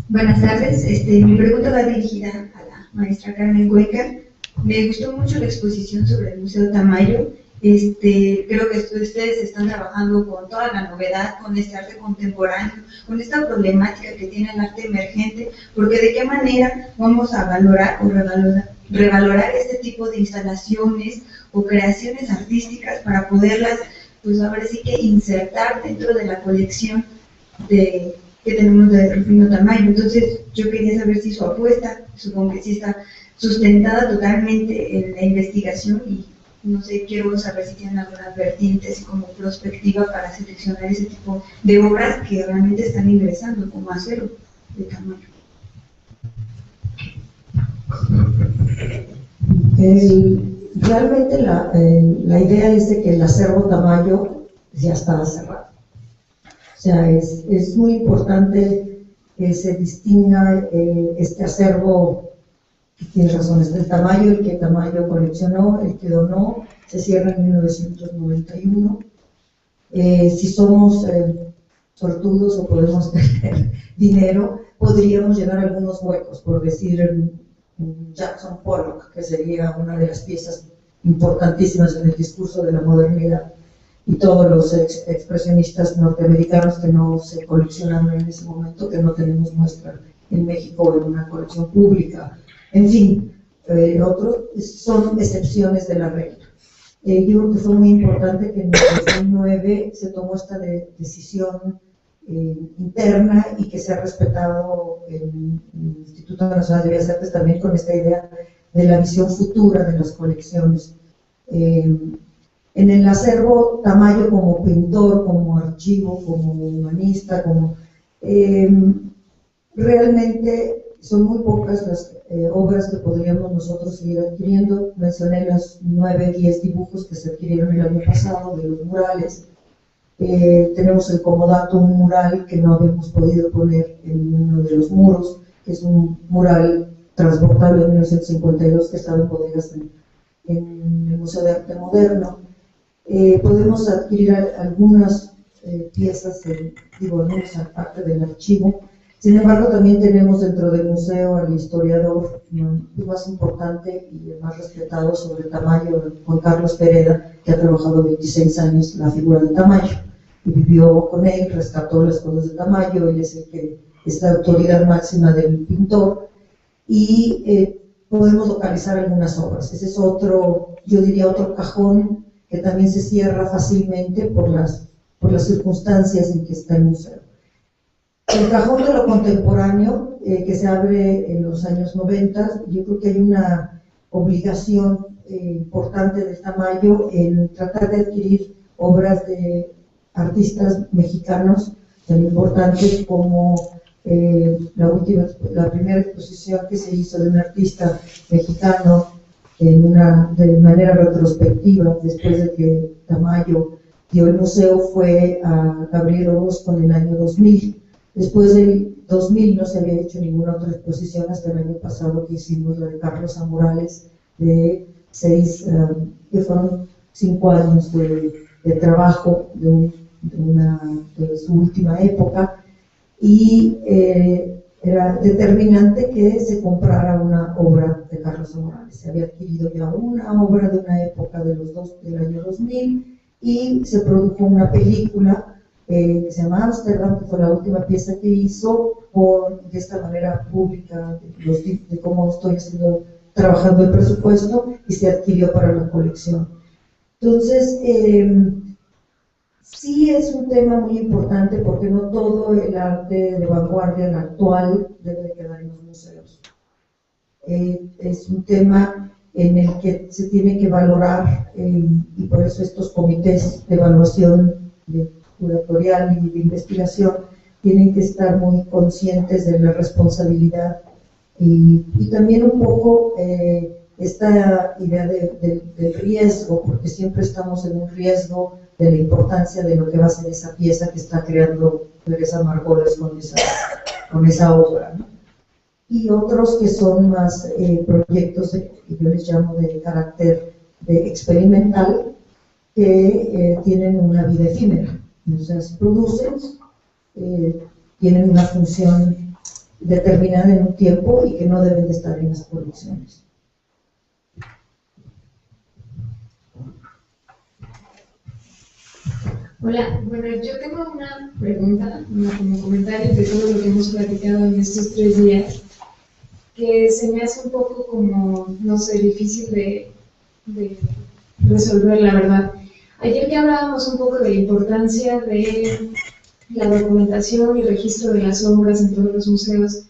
Buenas tardes, mi pregunta va dirigida a la maestra Carmen Cuenca. Me gustó mucho la exposición sobre el Museo Tamayo. Creo que ustedes están trabajando con toda la novedad, con este arte contemporáneo, con esta problemática que tiene el arte emergente, porque de qué manera vamos a valorar o revalorar este tipo de instalaciones o creaciones artísticas para poderlas, pues ahora sí que insertar dentro de la colección que tenemos de Rufino Tamayo. Entonces yo quería saber si su apuesta, supongo que sí está sustentada totalmente en la investigación, y no sé, quiero saber si tienen alguna vertiente así como prospectiva para seleccionar ese tipo de obras que realmente están ingresando como acero de Tamayo. Realmente la idea es de que el acervo Tamayo ya estaba cerrado. O sea, es muy importante que se distinga este acervo, que tiene razón, es del Tamayo, el que Tamayo coleccionó, el que donó, se cierra en 1991. Si somos sortudos o podemos tener dinero, podríamos llenar algunos huecos, por decir Jackson Pollock, que sería una de las piezas importantísimas en el discurso de la modernidad, y todos los expresionistas norteamericanos que no se coleccionaron en ese momento, que no tenemos muestra en México en una colección pública. En fin, otros son excepciones de la regla. Yo creo que fue muy importante que en el 2009 se tomó esta decisión interna y que se ha respetado en el Instituto Nacional de Bellas Artes también con esta idea de la visión futura de las colecciones. En el acervo Tamayo como pintor, como archivo, como humanista, realmente son muy pocas las obras que podríamos nosotros seguir adquiriendo. Mencioné los 9, 10 dibujos que se adquirieron el año pasado de los murales. Tenemos el comodato, un mural que no habíamos podido poner en uno de los muros, que es un mural transportable de 1952 que estaba en bodegas en el Museo de Arte Moderno. Podemos adquirir algunas piezas, algunas parte del archivo. Sin embargo, también tenemos dentro del museo al historiador más importante y el más respetado sobre Tamayo, Juan Carlos Pereda, que ha trabajado 26 años la figura de Tamayo y vivió con él, rescató las cosas de Tamayo. Él es el que es la autoridad máxima del pintor, y podemos localizar algunas obras. Ese es otro, yo diría, otro cajón que también se cierra fácilmente por las circunstancias en que está el museo. El cajón de lo contemporáneo, que se abre en los años 90, yo creo que hay una obligación importante de Tamayo en tratar de adquirir obras de artistas mexicanos tan importantes como la primera exposición que se hizo de un artista mexicano de manera retrospectiva, después de que Tamayo dio el museo, fue a Gabriel Orozco en el año 2000. Después del 2000 no se había hecho ninguna otra exposición hasta el año pasado, que hicimos la de Carlos Amorales, que fueron 5 años de trabajo de su última época, y era determinante que se comprara una obra de Carlos Amorales. Se había adquirido ya una obra de una época del año 2000, y se produjo una película que se llama Ámsterdam, que fue la última pieza que hizo de esta manera pública, de cómo estoy trabajando el presupuesto, y se adquirió para la colección. Entonces, sí es un tema muy importante, porque no todo el arte de vanguardia, el actual, debe de quedar en los museos. Es un tema en el que se tiene que valorar, y por eso estos comités de evaluación curatorial y de investigación tienen que estar muy conscientes de la responsabilidad y también un poco esta idea del riesgo, porque siempre estamos en un riesgo de la importancia de lo que va a ser esa pieza que está creando Teresa Margolis con esa obra, ¿no? Y otros que son más proyectos que yo les llamo de carácter experimental, que tienen una vida efímera. O sea, se producen, tienen una función determinada en un tiempo y que no deben de estar en las colecciones. Hola, bueno, yo tengo una pregunta, como comentario de todo lo que hemos platicado en estos 3 días, que se me hace un poco como, no sé, difícil de resolver, la verdad. Ayer ya hablábamos un poco de la importancia de la documentación y registro de las obras en todos los museos.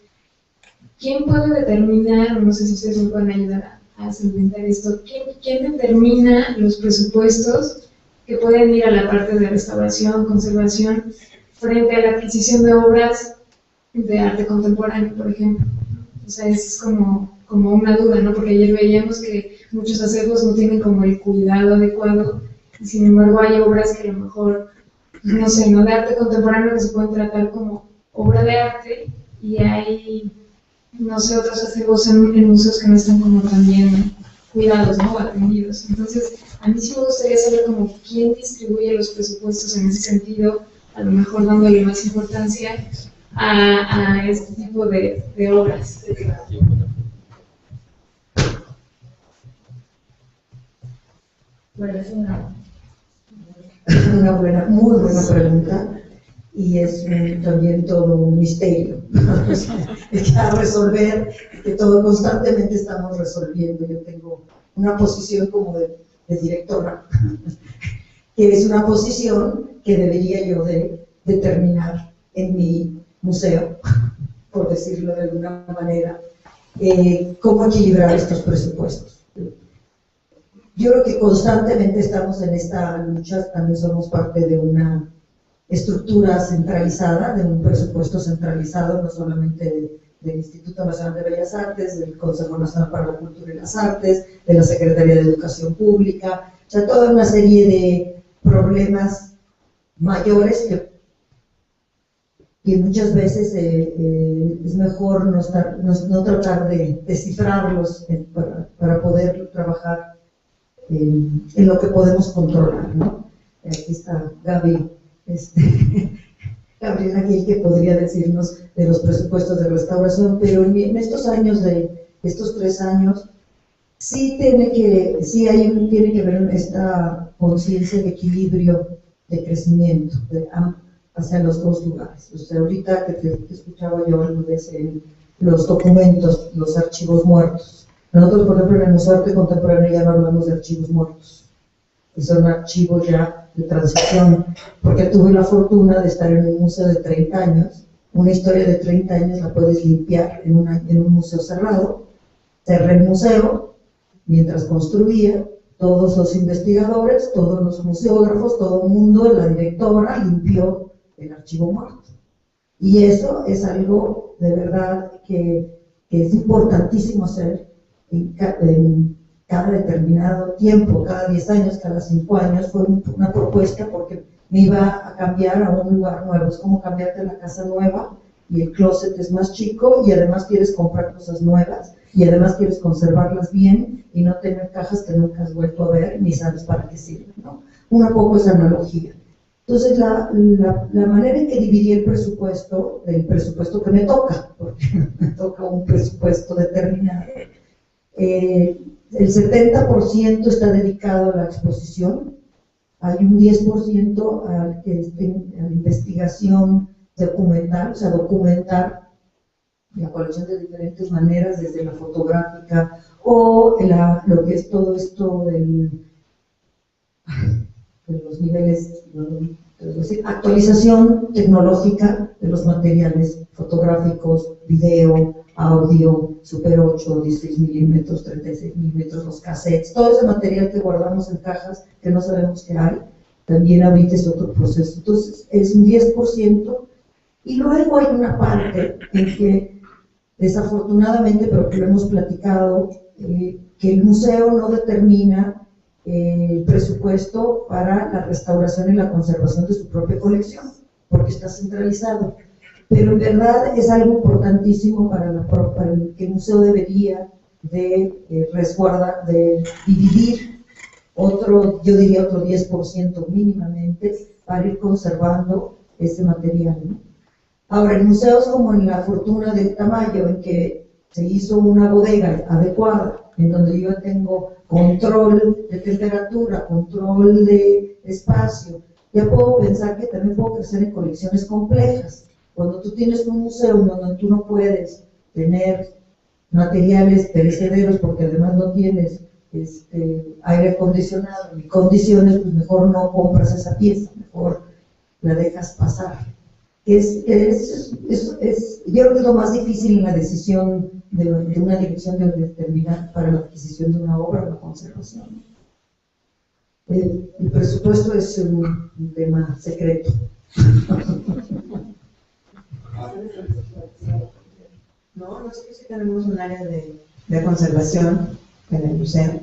¿Quién puede determinar, no sé si ustedes me pueden ayudar a solventar esto, quién determina los presupuestos que pueden ir a la parte de restauración, conservación, frente a la adquisición de obras de arte contemporáneo, por ejemplo. O sea, es como una duda, ¿no? Porque ayer veíamos que muchos acervos no tienen como el cuidado adecuado, y sin embargo hay obras que a lo mejor, no sé, no de arte contemporáneo que se pueden tratar como obra de arte, y hay, no sé, otros acervos en museos que no están como tan bien cuidados, ¿no? O atendidos. Entonces, a mí sí me gustaría saber como quién distribuye los presupuestos en ese sentido, a lo mejor dándole más importancia a este tipo de obras. Bueno, es una muy buena pregunta y es también todo un misterio que a resolver, que todo constantemente estamos resolviendo. Yo tengo una posición como de directora, que es una posición que debería yo de determinar en mi museo, por decirlo de alguna manera, cómo equilibrar estos presupuestos. Yo creo que constantemente estamos en esta lucha, también somos parte de una estructura centralizada, de un presupuesto centralizado, no solamente del Instituto Nacional de Bellas Artes, del Consejo Nacional para la Cultura y las Artes, de la Secretaría de Educación Pública, o sea, toda una serie de problemas mayores que muchas veces es mejor no tratar de descifrarlos para poder trabajar en lo que podemos controlar, ¿no? Aquí está Gaby, Gabriela Gil, que podría decirnos de los presupuestos de restauración, pero en estos años, estos 3 años, tiene que haber esta conciencia de equilibrio, de crecimiento, hacia los dos lugares. O sea, ahorita que te escuchaba yo hablo de los documentos, los archivos muertos. Nosotros, por ejemplo, en el Museo de Arte Contemporáneo ya no hablamos de archivos muertos, y son archivos ya de transición, porque tuve la fortuna de estar en un museo de 30 años. Una historia de 30 años la puedes limpiar en un museo cerrado. Cerré el museo mientras construía, todos los investigadores, todos los museógrafos, todo el mundo, la directora limpió el archivo muerto. Y eso es algo de verdad que es importantísimo hacer en cada determinado tiempo, cada 10 años, cada 5 años. Fue una propuesta porque me iba a cambiar a un lugar nuevo. Es como cambiarte a la casa nueva y el closet es más chico y además quieres comprar cosas nuevas y además quieres conservarlas bien y no tener cajas que nunca has vuelto a ver ni sabes para qué sirven, ¿no? Una poco esa analogía. Entonces, la manera en que dividí el presupuesto que me toca, porque me toca un presupuesto determinado, el 70% está dedicado a la exposición, hay un 10% a la investigación documental, o sea, documentar la colección de diferentes maneras, desde la fotográfica o lo que es todo esto de los niveles, es decir, actualización tecnológica de los materiales fotográficos, video, audio, Super 8, 16 milímetros, 36 milímetros, los cassettes, todo ese material que guardamos en cajas que no sabemos qué hay, también ahorita es otro proceso. Entonces, es un 10%, y luego hay una parte en que, desafortunadamente, pero que lo hemos platicado, que el museo no determina el presupuesto para la restauración y la conservación de su propia colección, porque está centralizado. Pero en verdad es algo importantísimo para el que el museo debería de resguardar, de dividir yo diría otro 10% mínimamente, para ir conservando ese material, ¿no? Ahora, en museos como en La Fortuna del Tamayo, en que se hizo una bodega adecuada, en donde yo tengo control de temperatura, control de espacio, ya puedo pensar que también puedo crecer en colecciones complejas. Cuando tú tienes un museo donde tú no puedes tener materiales perecederos porque además no tienes aire acondicionado ni condiciones, pues mejor no compras esa pieza, mejor la dejas pasar. Yo creo que es lo más difícil en la decisión de una dirección de determinar para la adquisición de una obra o la conservación. El presupuesto es un tema secreto. No, nosotros sí tenemos un área de conservación en el museo.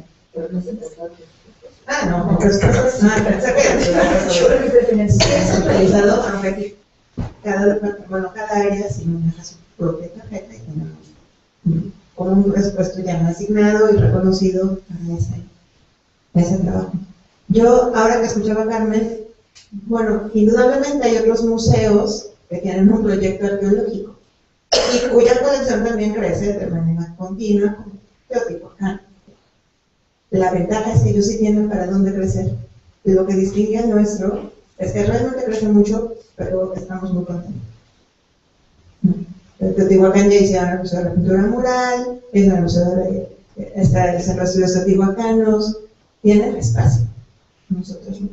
Ah, no, otras cosas. Pensé que es centralizado, aunque cada área sí maneja su propia tarjeta y tenemos como un presupuesto ya asignado y reconocido para ese trabajo. Yo, ahora que escuchaba a Carmen, bueno, indudablemente hay otros museos que tienen un proyecto arqueológico y cuya colección también crece de manera continua, como Teotihuacán. La ventaja es que ellos sí tienen para dónde crecer. Y lo que distingue al nuestro es que realmente crece mucho, pero estamos muy contentos. En Teotihuacán ya hicieron el Museo de la Pintura Mural, es el Museo está el Centro de Estudios Teotihuacanos, tienen espacio. Nosotros no.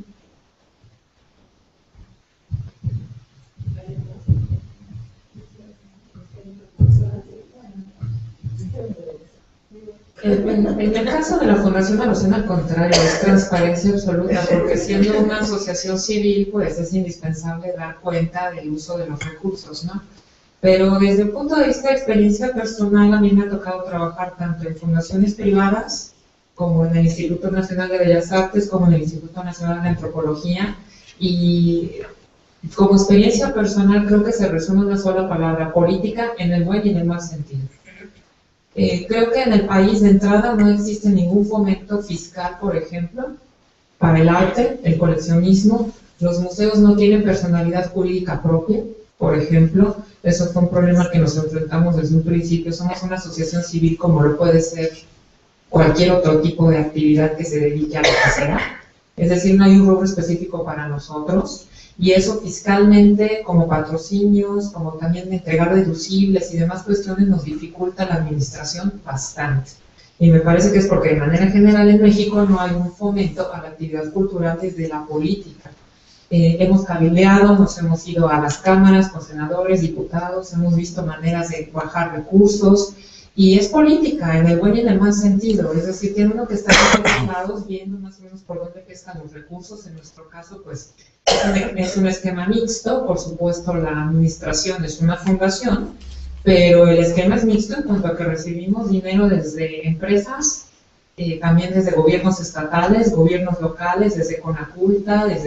En el caso de la Fundación Alocena, al contrario, es transparencia absoluta, porque siendo una asociación civil, pues es indispensable dar cuenta del uso de los recursos, ¿no? Pero desde el punto de vista de experiencia personal, a mí me ha tocado trabajar tanto en fundaciones privadas, como en el Instituto Nacional de Bellas Artes, como en el Instituto Nacional de Antropología, y como experiencia personal creo que se resume una sola palabra: política, en el buen y en el mal sentido. Creo que en el país de entrada no existe ningún fomento fiscal, por ejemplo, para el arte, el coleccionismo. Los museos no tienen personalidad jurídica propia, por ejemplo. Eso fue un problema al que nos enfrentamos desde un principio. Somos una asociación civil como lo puede ser cualquier otro tipo de actividad que se dedique a lo que sea. Es decir, no hay un rubro específico para nosotros. Y eso fiscalmente, como patrocinios, como también entregar deducibles y demás cuestiones, nos dificulta la administración bastante. Y me parece que es porque de manera general en México no hay un fomento a la actividad cultural desde la política. Hemos cabildeado, nos hemos ido a las cámaras con senadores, diputados, hemos visto maneras de bajar recursos, y es política en el buen y en el mal sentido. Es decir, tiene uno que estar en todos lados viendo más o menos por dónde pescan los recursos. En nuestro caso, pues, es un esquema mixto. Por supuesto, la administración es una fundación, pero el esquema es mixto en cuanto a que recibimos dinero desde empresas, también desde gobiernos estatales, gobiernos locales, desde Conaculta, es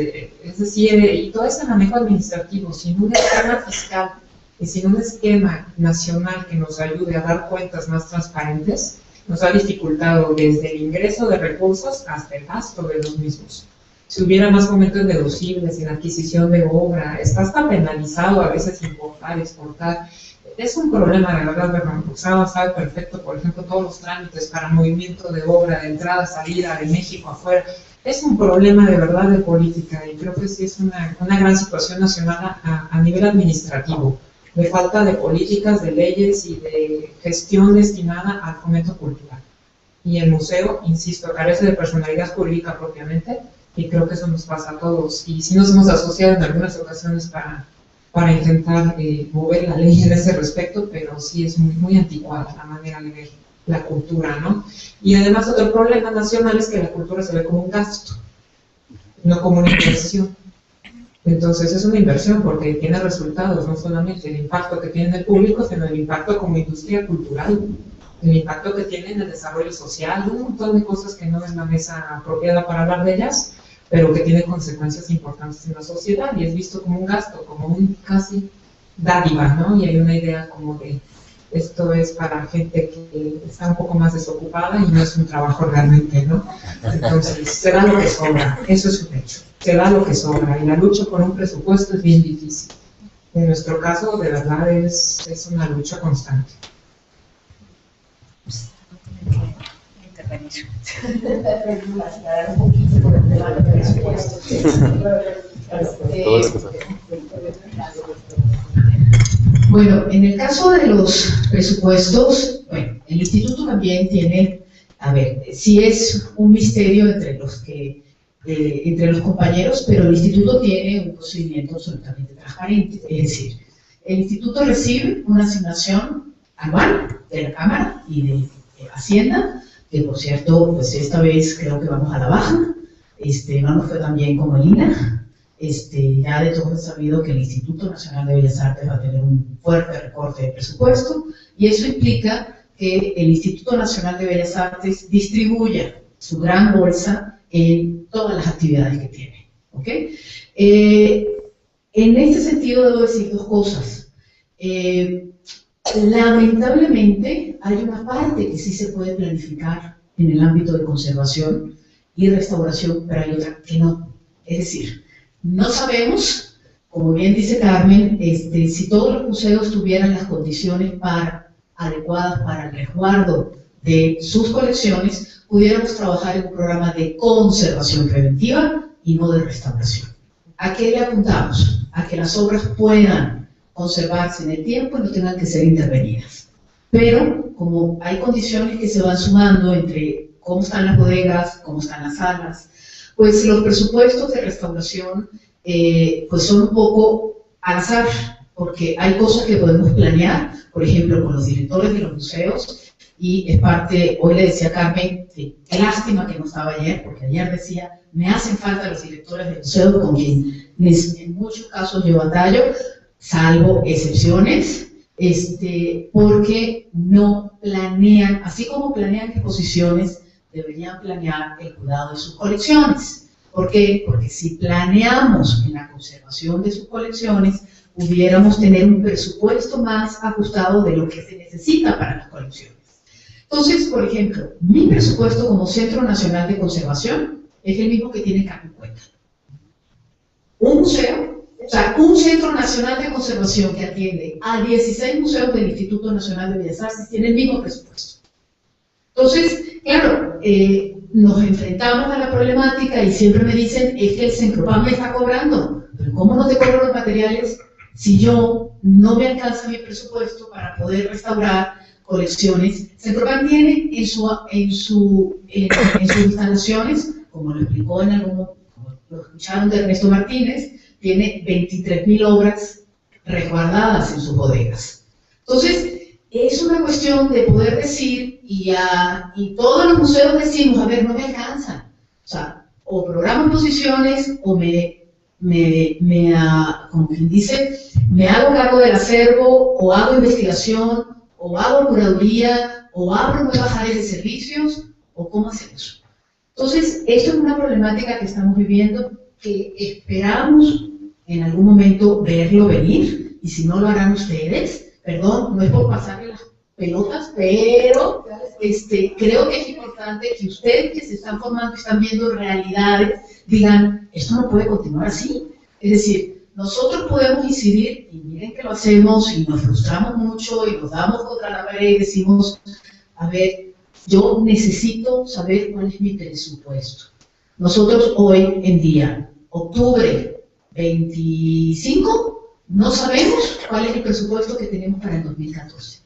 decir, y todo ese manejo administrativo, sin un esquema fiscal y sin un esquema nacional que nos ayude a dar cuentas más transparentes, nos ha dificultado desde el ingreso de recursos hasta el gasto de los mismos. Si hubiera más fomento en deducibles, en adquisición de obra, está hasta penalizado a veces importar, exportar. Es un problema, de verdad, Gustavo sabe perfecto, por ejemplo, todos los trámites para movimiento de obra, de entrada, salida, de México afuera. Es un problema de verdad de política, y creo que sí es una gran situación nacional a nivel administrativo, de falta de políticas, de leyes y de gestión destinada al fomento cultural. Y el museo, insisto, carece de personalidad jurídica propiamente, y creo que eso nos pasa a todos. Y sí nos hemos asociado en algunas ocasiones para intentar mover la ley en ese respecto, pero sí es muy anticuada la manera de ver la cultura, ¿no? Y además otro problema nacional es que la cultura se ve como un gasto, no como una inversión. Entonces es una inversión porque tiene resultados, no solamente el impacto que tiene en el público, sino el impacto como industria cultural, el impacto que tiene en el desarrollo social, un montón de cosas que no es la mesa apropiada para hablar de ellas, pero que tiene consecuencias importantes en la sociedad y es visto como un gasto, como un casi dádiva, ¿no? Y hay una idea como de esto es para gente que está un poco más desocupada y no es un trabajo realmente, ¿no? Entonces, se da lo que sobra, eso es un hecho, se da lo que sobra, y la lucha por un presupuesto es bien difícil. En nuestro caso, de verdad, es una lucha constante. Un poquito por el tema del presupuesto. Bueno, en el caso de los presupuestos, bueno, el instituto también tiene, a ver, sí es un misterio entre los compañeros, pero el instituto tiene un procedimiento absolutamente transparente. Es decir, el instituto recibe una asignación anual de la Cámara y de Hacienda, que por cierto, pues esta vez creo que vamos a la baja, no nos fue tan bien como el INA, Ya de todos es sabido que el Instituto Nacional de Bellas Artes va a tener un fuerte recorte de presupuesto, y eso implica que el Instituto Nacional de Bellas Artes distribuya su gran bolsa en todas las actividades que tiene. ¿Ok? En este sentido debo decir dos cosas. Lamentablemente hay una parte que sí se puede planificar en el ámbito de conservación y restauración, pero hay otra que no. Es decir, no sabemos, como bien dice Carmen, si todos los museos tuvieran las condiciones adecuadas para el resguardo de sus colecciones, pudiéramos trabajar en un programa de conservación preventiva y no de restauración. ¿A qué le apuntamos? A que las obras puedan conservarse en el tiempo y no tengan que ser intervenidas. Pero, como hay condiciones que se van sumando entre cómo están las bodegas, cómo están las salas, pues los presupuestos de restauración pues son un poco al azar, porque hay cosas que podemos planear, por ejemplo, con los directores de los museos, y es parte, hoy le decía a Carmen, qué lástima que no estaba ayer, porque ayer decía, me hacen falta los directores de museos con quienes en muchos casos yo batallo, salvo excepciones, porque no planean, así como planean exposiciones, deberían planear el cuidado de sus colecciones. ¿Por qué? Porque si planeamos en la conservación de sus colecciones, pudiéramos tener un presupuesto más ajustado de lo que se necesita para las colecciones. Entonces, por ejemplo, mi presupuesto como Centro Nacional de Conservación es el mismo que tiene Carmen Cuenca. Un museo, o sea, un Centro Nacional de Conservación que atiende a 16 museos del Instituto Nacional de Bellas Artes tiene el mismo presupuesto. Entonces, claro, nos enfrentamos a la problemática y siempre me dicen, es que el Cencropan me está cobrando, pero ¿cómo no te cobro los materiales si yo no me alcanza mi presupuesto para poder restaurar colecciones? Cencropan tiene en sus instalaciones, como lo explicó en como lo escucharon de Ernesto Martínez, tiene 23.000 obras resguardadas en sus bodegas. Entonces, es una cuestión de poder decir, y todos los museos decimos, a ver, no me alcanza. O sea, o programo exposiciones, o como quien dice, me hago cargo del acervo, o hago investigación, o hago curaduría, o abro nuevas áreas de servicios, o cómo hacemos. Entonces, esto es una problemática que estamos viviendo, que esperamos en algún momento verlo venir, y si no lo harán ustedes, perdón, no es por pasarle las pelotas, pero creo que es importante que ustedes que se están formando, que están viendo realidades, digan, esto no puede continuar así. Es decir, nosotros podemos incidir, y miren que lo hacemos, y nos frustramos mucho, y nos damos contra la pared y decimos, a ver, yo necesito saber cuál es mi presupuesto. Nosotros hoy en día, octubre 25, no sabemos cuál es el presupuesto que tenemos para el 2014.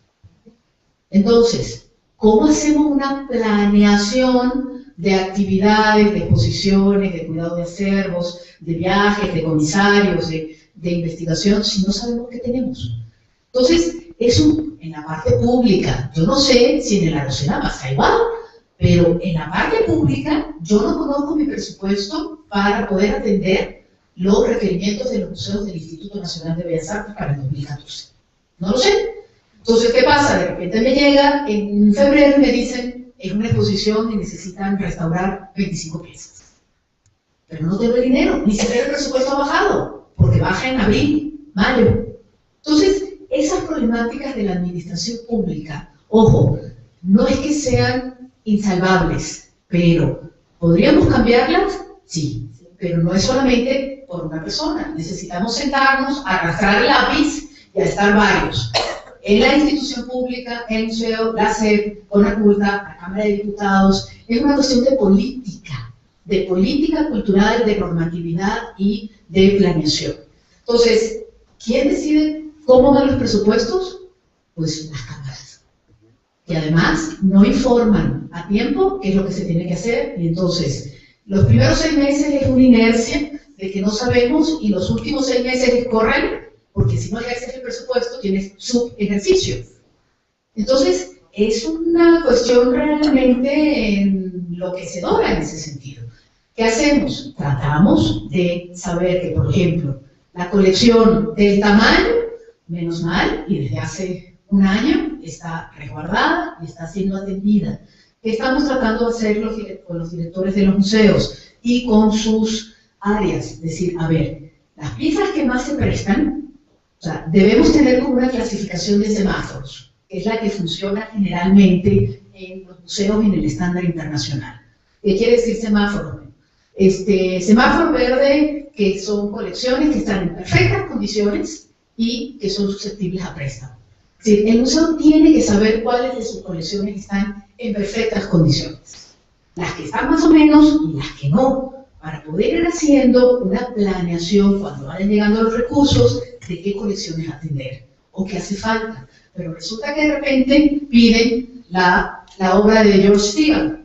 Entonces, ¿cómo hacemos una planeación de actividades, de exposiciones, de cuidado de acervos, de viajes, de comisarios, de investigación, si no sabemos qué tenemos? Entonces, eso en la parte pública, yo no sé si en el Arocena pasa igual, pero en la parte pública yo no conozco mi presupuesto para poder atender los requerimientos de los museos del Instituto Nacional de Bellas Artes para el 2014. No lo sé. Entonces, ¿qué pasa? De repente me llega en febrero y me dicen, es una exposición y necesitan restaurar 25 piezas. Pero no tengo el dinero, ni siquiera el presupuesto ha bajado, porque baja en abril, mayo. Entonces, esas problemáticas de la administración pública, ojo, no es que sean insalvables, pero ¿podríamos cambiarlas? Sí, pero no es solamente por una persona. Necesitamos sentarnos, arrastrar el lápiz y a estar varios. En la institución pública, el museo, la SEP, Conaculta, la Cámara de Diputados, es una cuestión de política cultural, de normatividad y de planeación. Entonces, ¿quién decide cómo van los presupuestos? Pues las cámaras. Y además no informan a tiempo qué es lo que se tiene que hacer, y entonces los primeros 6 meses es una inercia de que no sabemos, y los últimos 6 meses corren, porque si no ejerces el presupuesto tienes subejercicio. Entonces, es una cuestión realmente enloquecedora en ese sentido. ¿Qué hacemos? Tratamos de saber que, por ejemplo, la colección del tamaño, menos mal, y desde hace un año está resguardada y está siendo atendida. ¿Qué estamos tratando de hacer con los directores de los museos y con sus áreas? Es decir, a ver, las piezas que más se prestan, o sea, debemos tener como una clasificación de semáforos, que es la que funciona generalmente en los museos en el estándar internacional. ¿Qué quiere decir semáforo? Semáforo verde, que son colecciones que están en perfectas condiciones y que son susceptibles a préstamo. Es decir, el museo tiene que saber cuáles de sus colecciones están en perfectas condiciones. Las que están más o menos y las que no, para poder ir haciendo una planeación cuando vayan llegando los recursos de qué colecciones atender o qué hace falta. Pero resulta que de repente piden la obra de George Stigall,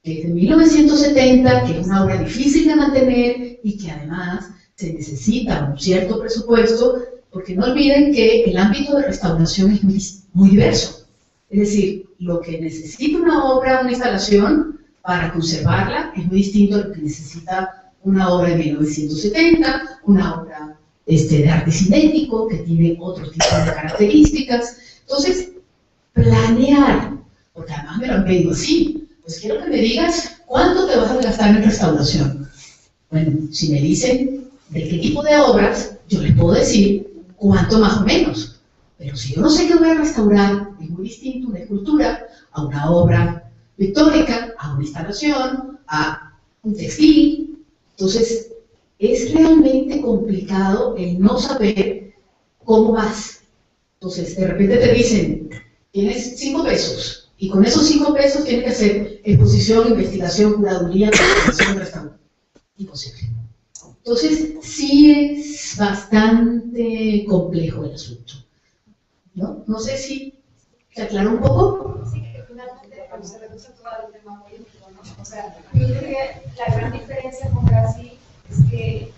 que es de 1970, que es una obra difícil de mantener y que además se necesita un cierto presupuesto, porque no olviden que el ámbito de restauración es muy diverso. Es decir, lo que necesita una obra, una instalación, para conservarla, es muy distinto a lo que necesita una obra de 1970, una obra de arte cinético, que tiene otro tipo de características. Entonces, planear, porque además me lo han pedido así, pues quiero que me digas cuánto te vas a gastar en restauración. Bueno, si me dicen de qué tipo de obras, yo les puedo decir cuánto más o menos. Pero si yo no sé qué voy a restaurar, es muy distinto una escultura a una obra pictórica, a una instalación, a un textil. Entonces, es realmente complicado el no saber cómo vas. Entonces, de repente te dicen, tienes 5 pesos, y con esos 5 pesos tienes que hacer exposición, investigación, curaduría, presentación, restauración. Imposible. Entonces, sí es bastante complejo el asunto. ¿No? No sé si se aclaró un poco. Sí, que finalmente se reduce todo el tema político, ¿no? O sea, yo creo que la gran diferencia con Brasil es que...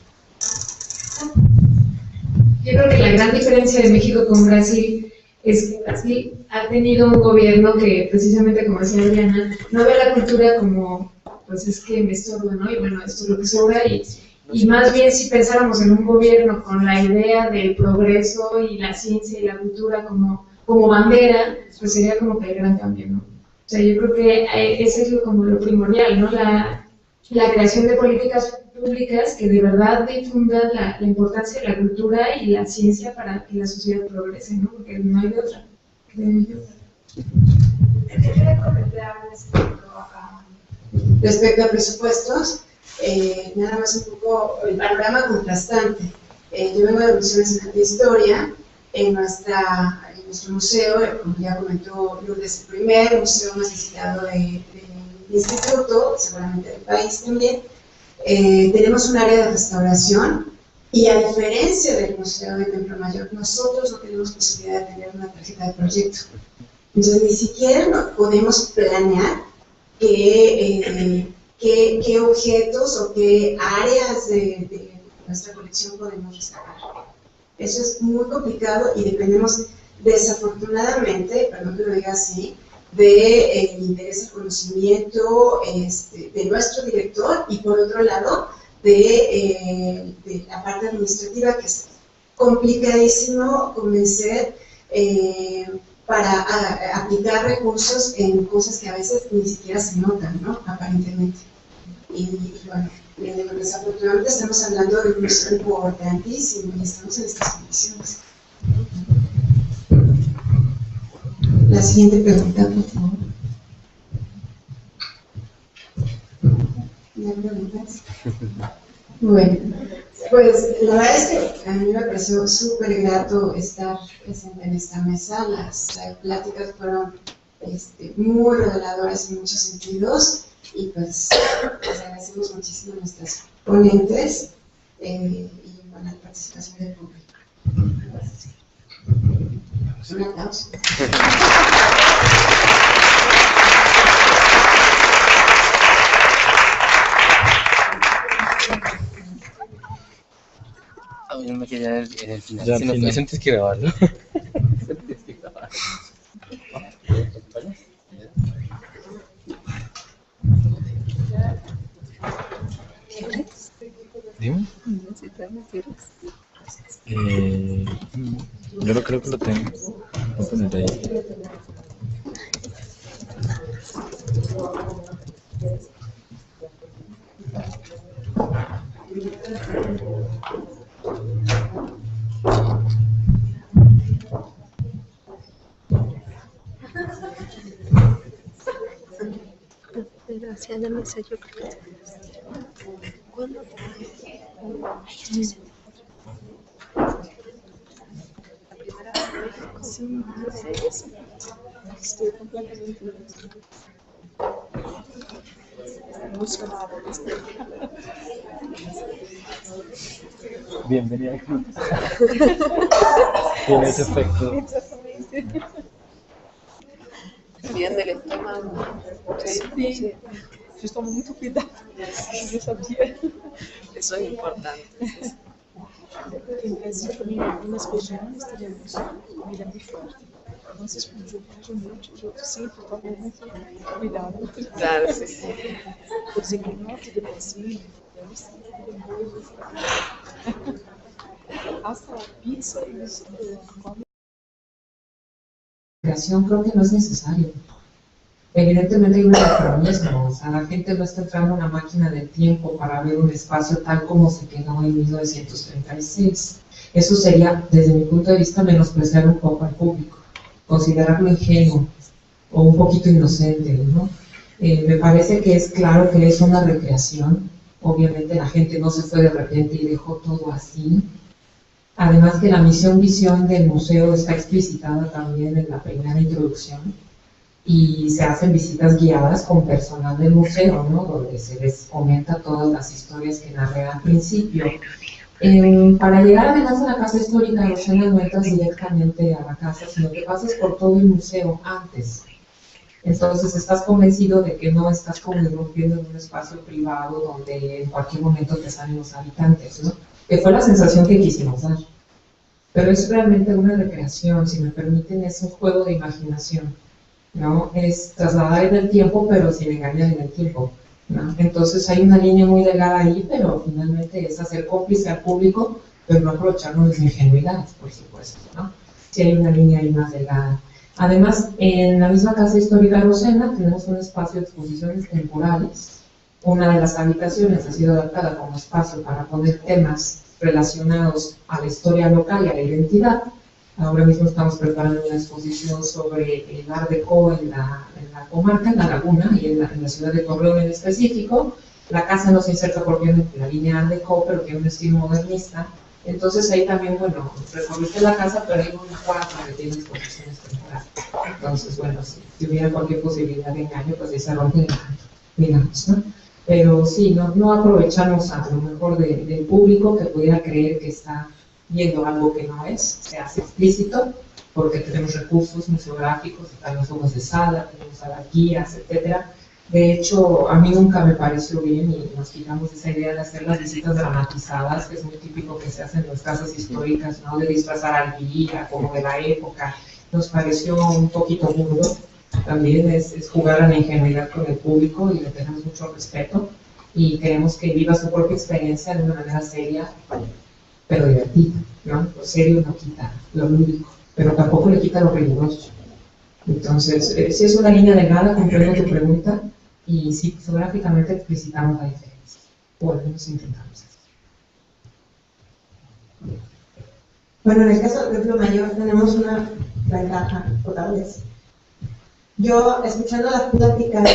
Yo creo que la gran diferencia de México con Brasil es que Brasil ha tenido un gobierno que, precisamente como decía Adriana, no ve la cultura como, pues es que me estorba, ¿no? Y bueno, esto es lo que sobra, y más bien si pensáramos en un gobierno con la idea del progreso y la ciencia y la cultura como bandera, pues sería como que el gran cambio, ¿no? O sea, yo creo que ese es como lo primordial, ¿no? La creación de políticas públicas que de verdad difundan la importancia de la cultura y la ciencia para que la sociedad progrese, ¿no? Porque no hay de otra. Respecto a presupuestos, nada más un poco el panorama contrastante. Yo vengo de Misiones en Historia, en nuestro museo, como ya comentó Lourdes, el primer museo más visitado del instituto, seguramente del país también. Tenemos un área de restauración y, a diferencia del Museo de Templo Mayor, nosotros no tenemos posibilidad de tener una tarjeta de proyecto. Entonces, ni siquiera podemos planear qué objetos o qué áreas de nuestra colección podemos restaurar. Eso es muy complicado y dependemos, desafortunadamente, perdón que lo diga así, del interés al conocimiento de nuestro director y, por otro lado, de la parte administrativa, que es complicadísimo convencer para aplicar recursos en cosas que a veces ni siquiera se notan, ¿no? Aparentemente. Y bueno, desafortunadamente estamos hablando de un museo importantísimo y estamos en estas condiciones. La siguiente pregunta, por favor. ¿Ya preguntas? Bueno, pues la verdad es que a mí me pareció súper grato estar presente en esta mesa. Las pláticas fueron muy reveladoras en muchos sentidos y pues les agradecemos muchísimo a nuestras ponentes y bueno, la participación del público. Gracias. Un aplauso. Yo me quería en el final. Ya, Si no, final. eso tienes que grabarlo. Dime. Yo no creo que lo tenga. Voy a poner ahí. Hacia la mesa, yo creo que ¿cuándo? Sí, no sé eso. Estoy completamente emocionada. Bienvenida al club. Tiene ese efecto. Exactamente. Bien del estómago. Sí. Yo tomo mucho cuidado. Yo sabia. Isso é importante. Em Brasil também, algumas regiões teremos comida muito forte. Vocês viajam muito, eu sempre tomo muito cuidado. Claro, sim. Por exemplo, no norte do Brasil, eles têm coisas. Hasta a pizza eles comem. Creación creo que no es necesario. Evidentemente hay un anacronismo, o sea, la gente no está entrando a una máquina del tiempo para ver un espacio tal como se quedó en 1936. Eso sería, desde mi punto de vista, menospreciar un poco al público, considerarlo ingenuo o un poquito inocente, ¿no? Me parece que es claro que es una recreación. Obviamente la gente no se fue de repente y dejó todo así. Además que la misión-visión del museo está explicitada también en la primera introducción y se hacen visitas guiadas con personal del museo, ¿no? Donde se les comenta todas las historias que narré al principio. Para llegar además a la casa histórica, no entras directamente a la casa, sino que pasas por todo el museo antes. Entonces estás convencido de que no estás como irrumpiendo en un espacio privado donde en cualquier momento te salen los habitantes, ¿no? Que fue la sensación que quisimos dar. Pero es realmente una recreación, si me permiten, es un juego de imaginación, ¿no? Es trasladar en el tiempo, pero sin engañar en el tiempo, ¿no? Entonces hay una línea muy delgada ahí, pero finalmente es hacer cómplice al público, pero no aprovecharnos de su ingenuidad, por supuesto, ¿no? Sí hay una línea ahí más delgada. Además, en la misma Casa Histórica Rosena tenemos un espacio de exposiciones temporales. Una de las habitaciones ha sido adaptada como espacio para poner temas relacionados a la historia local y a la identidad. Ahora mismo estamos preparando una exposición sobre el Art Deco en la comarca, en la Laguna y en la ciudad de Torreón en específico. La casa no se inserta propiamente en la línea Art Deco, pero tiene un estilo modernista. Entonces ahí también, bueno, recorriste la casa, pero hay una cuadra que tiene exposiciones temporales. Entonces, bueno, si hubiera cualquier posibilidad de engaño, pues ahí se rompe el engaño, digamos, ¿no? Pero sí, no aprovechamos a lo mejor del público que pudiera creer que está viendo algo que no es, se hace explícito, porque tenemos recursos museográficos, están los juegos de sala, tenemos a las guías, etc. De hecho, a mí nunca me pareció bien y nos quitamos esa idea de hacer las visitas dramatizadas, que es muy típico que se hacen en las casas históricas, ¿no? De disfrazar al guía, como de la época. Nos pareció un poquito burdo. También es jugar a la ingenuidad con el público y le tenemos mucho respeto y queremos que viva su propia experiencia de una manera seria, pero divertida, ¿no? Lo serio no quita lo lúdico, pero tampoco le quita lo riguroso. Entonces, sí es una línea delgada, comprendo tu pregunta, y sí, fotográficamente explicitamos la diferencia, o al menos intentamos eso. Bueno, en el caso del templo mayor tenemos una ventaja otra vez. Yo, escuchando las pláticas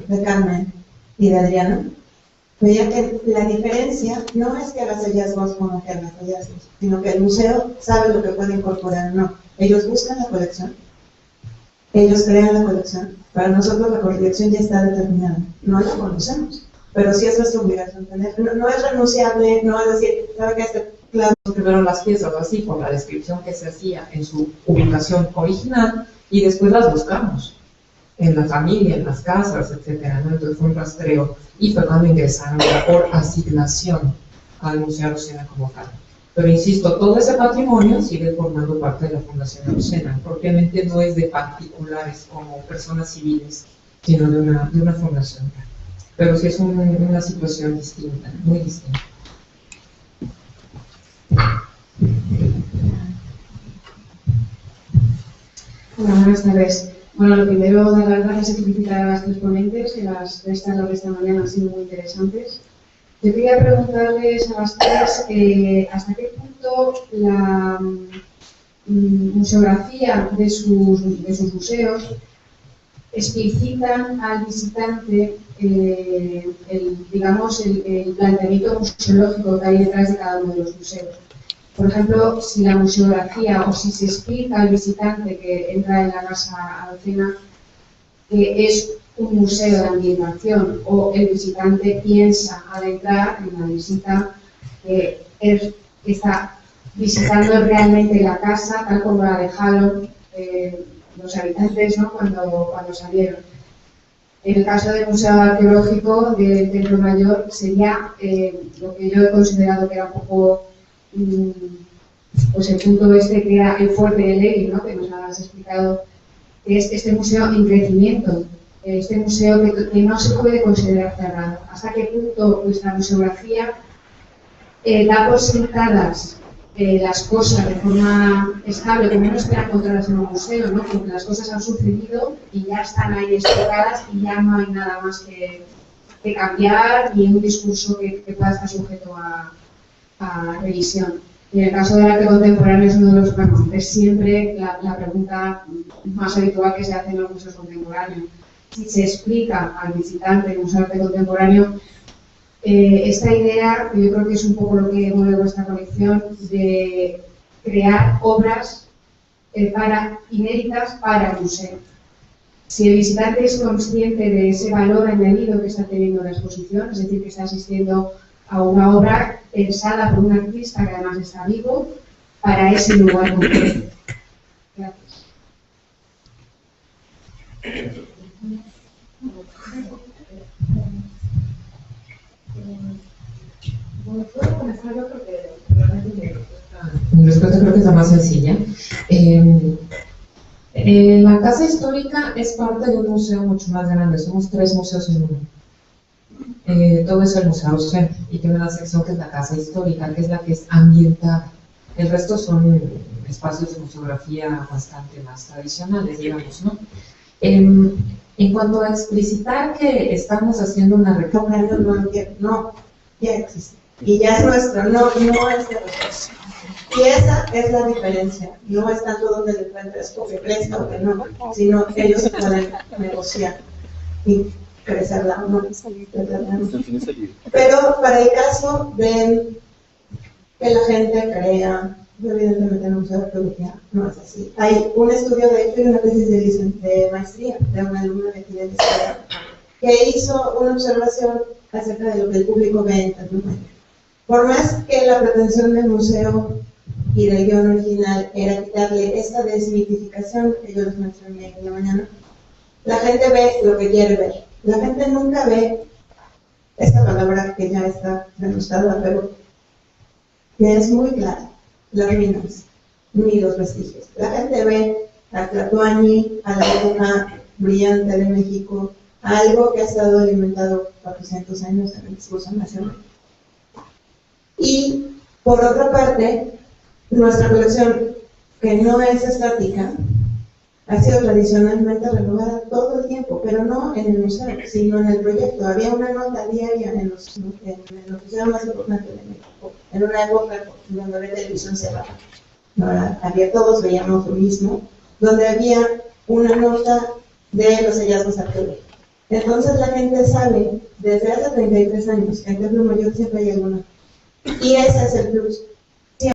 de Carmen y de Adriana, veía que la diferencia no es que hagas hallazgos o no que hagas hallazgos, sino que el museo sabe lo que puede incorporar o no. Ellos buscan la colección, ellos crean la colección. Para nosotros la colección ya está determinada, no la conocemos, pero sí es nuestra obligación tener. No es renunciable, no es decir, ¿sabe qué? Claro, primero las piezas así, por la descripción que se hacía en su ubicación original, y después las buscamos en la familia, en las casas, etcétera, ¿no? Entonces fue un rastreo y fue cuando ingresaron por asignación al Museo Rosena como tal. Pero insisto, todo ese patrimonio sigue formando parte de la Fundación Rosena, propiamente no es de particulares como personas civiles, sino de una fundación. Pero sí es una situación distinta, muy distinta. Hola, buenas tardes. Bueno, lo primero, dar las gracias y felicitar a las tres ponentes, que las tres charlas de esta mañana han sido muy interesantes. Yo quería preguntarles a las tres hasta qué punto la museografía de sus museos explicitan al visitante el planteamiento museológico que hay detrás de cada uno de los museos. Por ejemplo, si la museografía o si se explica al visitante que entra en la Casa Alcena que es un museo de ambientación, o el visitante piensa al entrar en la visita que está visitando realmente la casa tal como la dejaron los habitantes, ¿no? cuando salieron. En el caso del Museo Arqueológico del Templo Mayor sería lo que yo he considerado que era un poco pues el punto que era el fuerte de Levi, ¿no? Que nos has explicado, que es este museo en crecimiento, este museo que no se puede considerar cerrado. ¿Hasta qué punto nuestra museografía da por sentadas las cosas de forma estable, como uno espera encontrarlas en un museo, ¿no? Porque las cosas han sucedido y ya están ahí explicadas y ya no hay nada más que cambiar ni un discurso que pueda estar sujeto a revisión? Y en el caso del arte contemporáneo es uno de los, es siempre la pregunta más habitual que se hace en los museos contemporáneos. Si se explica al visitante del Museo de Arte Contemporáneo esta idea, que yo creo que es un poco lo que mueve vuestra colección, de crear obras inéditas para el museo. Si el visitante es consciente de ese valor añadido que está teniendo la exposición, es decir, que está asistiendo a una obra pensada por un artista que además está vivo para ese lugar concreto. Gracias. Mi respuesta creo que es la más sencilla. La Casa Histórica es parte de un museo mucho más grande, somos 3 museos en uno. Todo es el Museo Austral y tiene una sección que es la Casa Histórica, que es la que es ambientada. El resto son espacios de museografía bastante más tradicionales, digamos, ¿no? En cuanto a explicitar que estamos haciendo una reforma, no, ya existe. Y ya es nuestro, no es de nosotros. Y esa es la diferencia. No es tanto donde lo encuentres o que presta o que no, sino que ellos pueden negociar y crecerla o no. Pero para el caso de que la gente crea, evidentemente en un museo de arqueología no es así. Hay un estudio, de hecho, y una tesis de maestría de una alumna de aquí de la escuela, que hizo una observación acerca de lo que el público ve en Templo Mayor. Por más que la pretensión del museo y del guión original era quitarle esta desmitificación que yo les mencioné en la mañana, la gente ve lo que quiere ver. La gente nunca ve esta palabra que ya está demostrada, pero que es muy clara, las ruinas, ni los vestigios. La gente ve a Tlatoani, a la época brillante de México, a algo que ha estado alimentado 400 años en el discurso nacional. Y, por otra parte, nuestra colección, que no es estática, ha sido tradicionalmente renovada todo el tiempo, pero no en el museo, sino en el proyecto. Había una nota diaria en el museo más importante de México, en una época donde había televisión cerrada. Ahora, todos veíamos lo mismo, donde había una nota de los hallazgos arqueológicos. Entonces la gente sabe, desde hace 33 años, que en Templo Mayor siempre hay alguna. Y ese es el plus.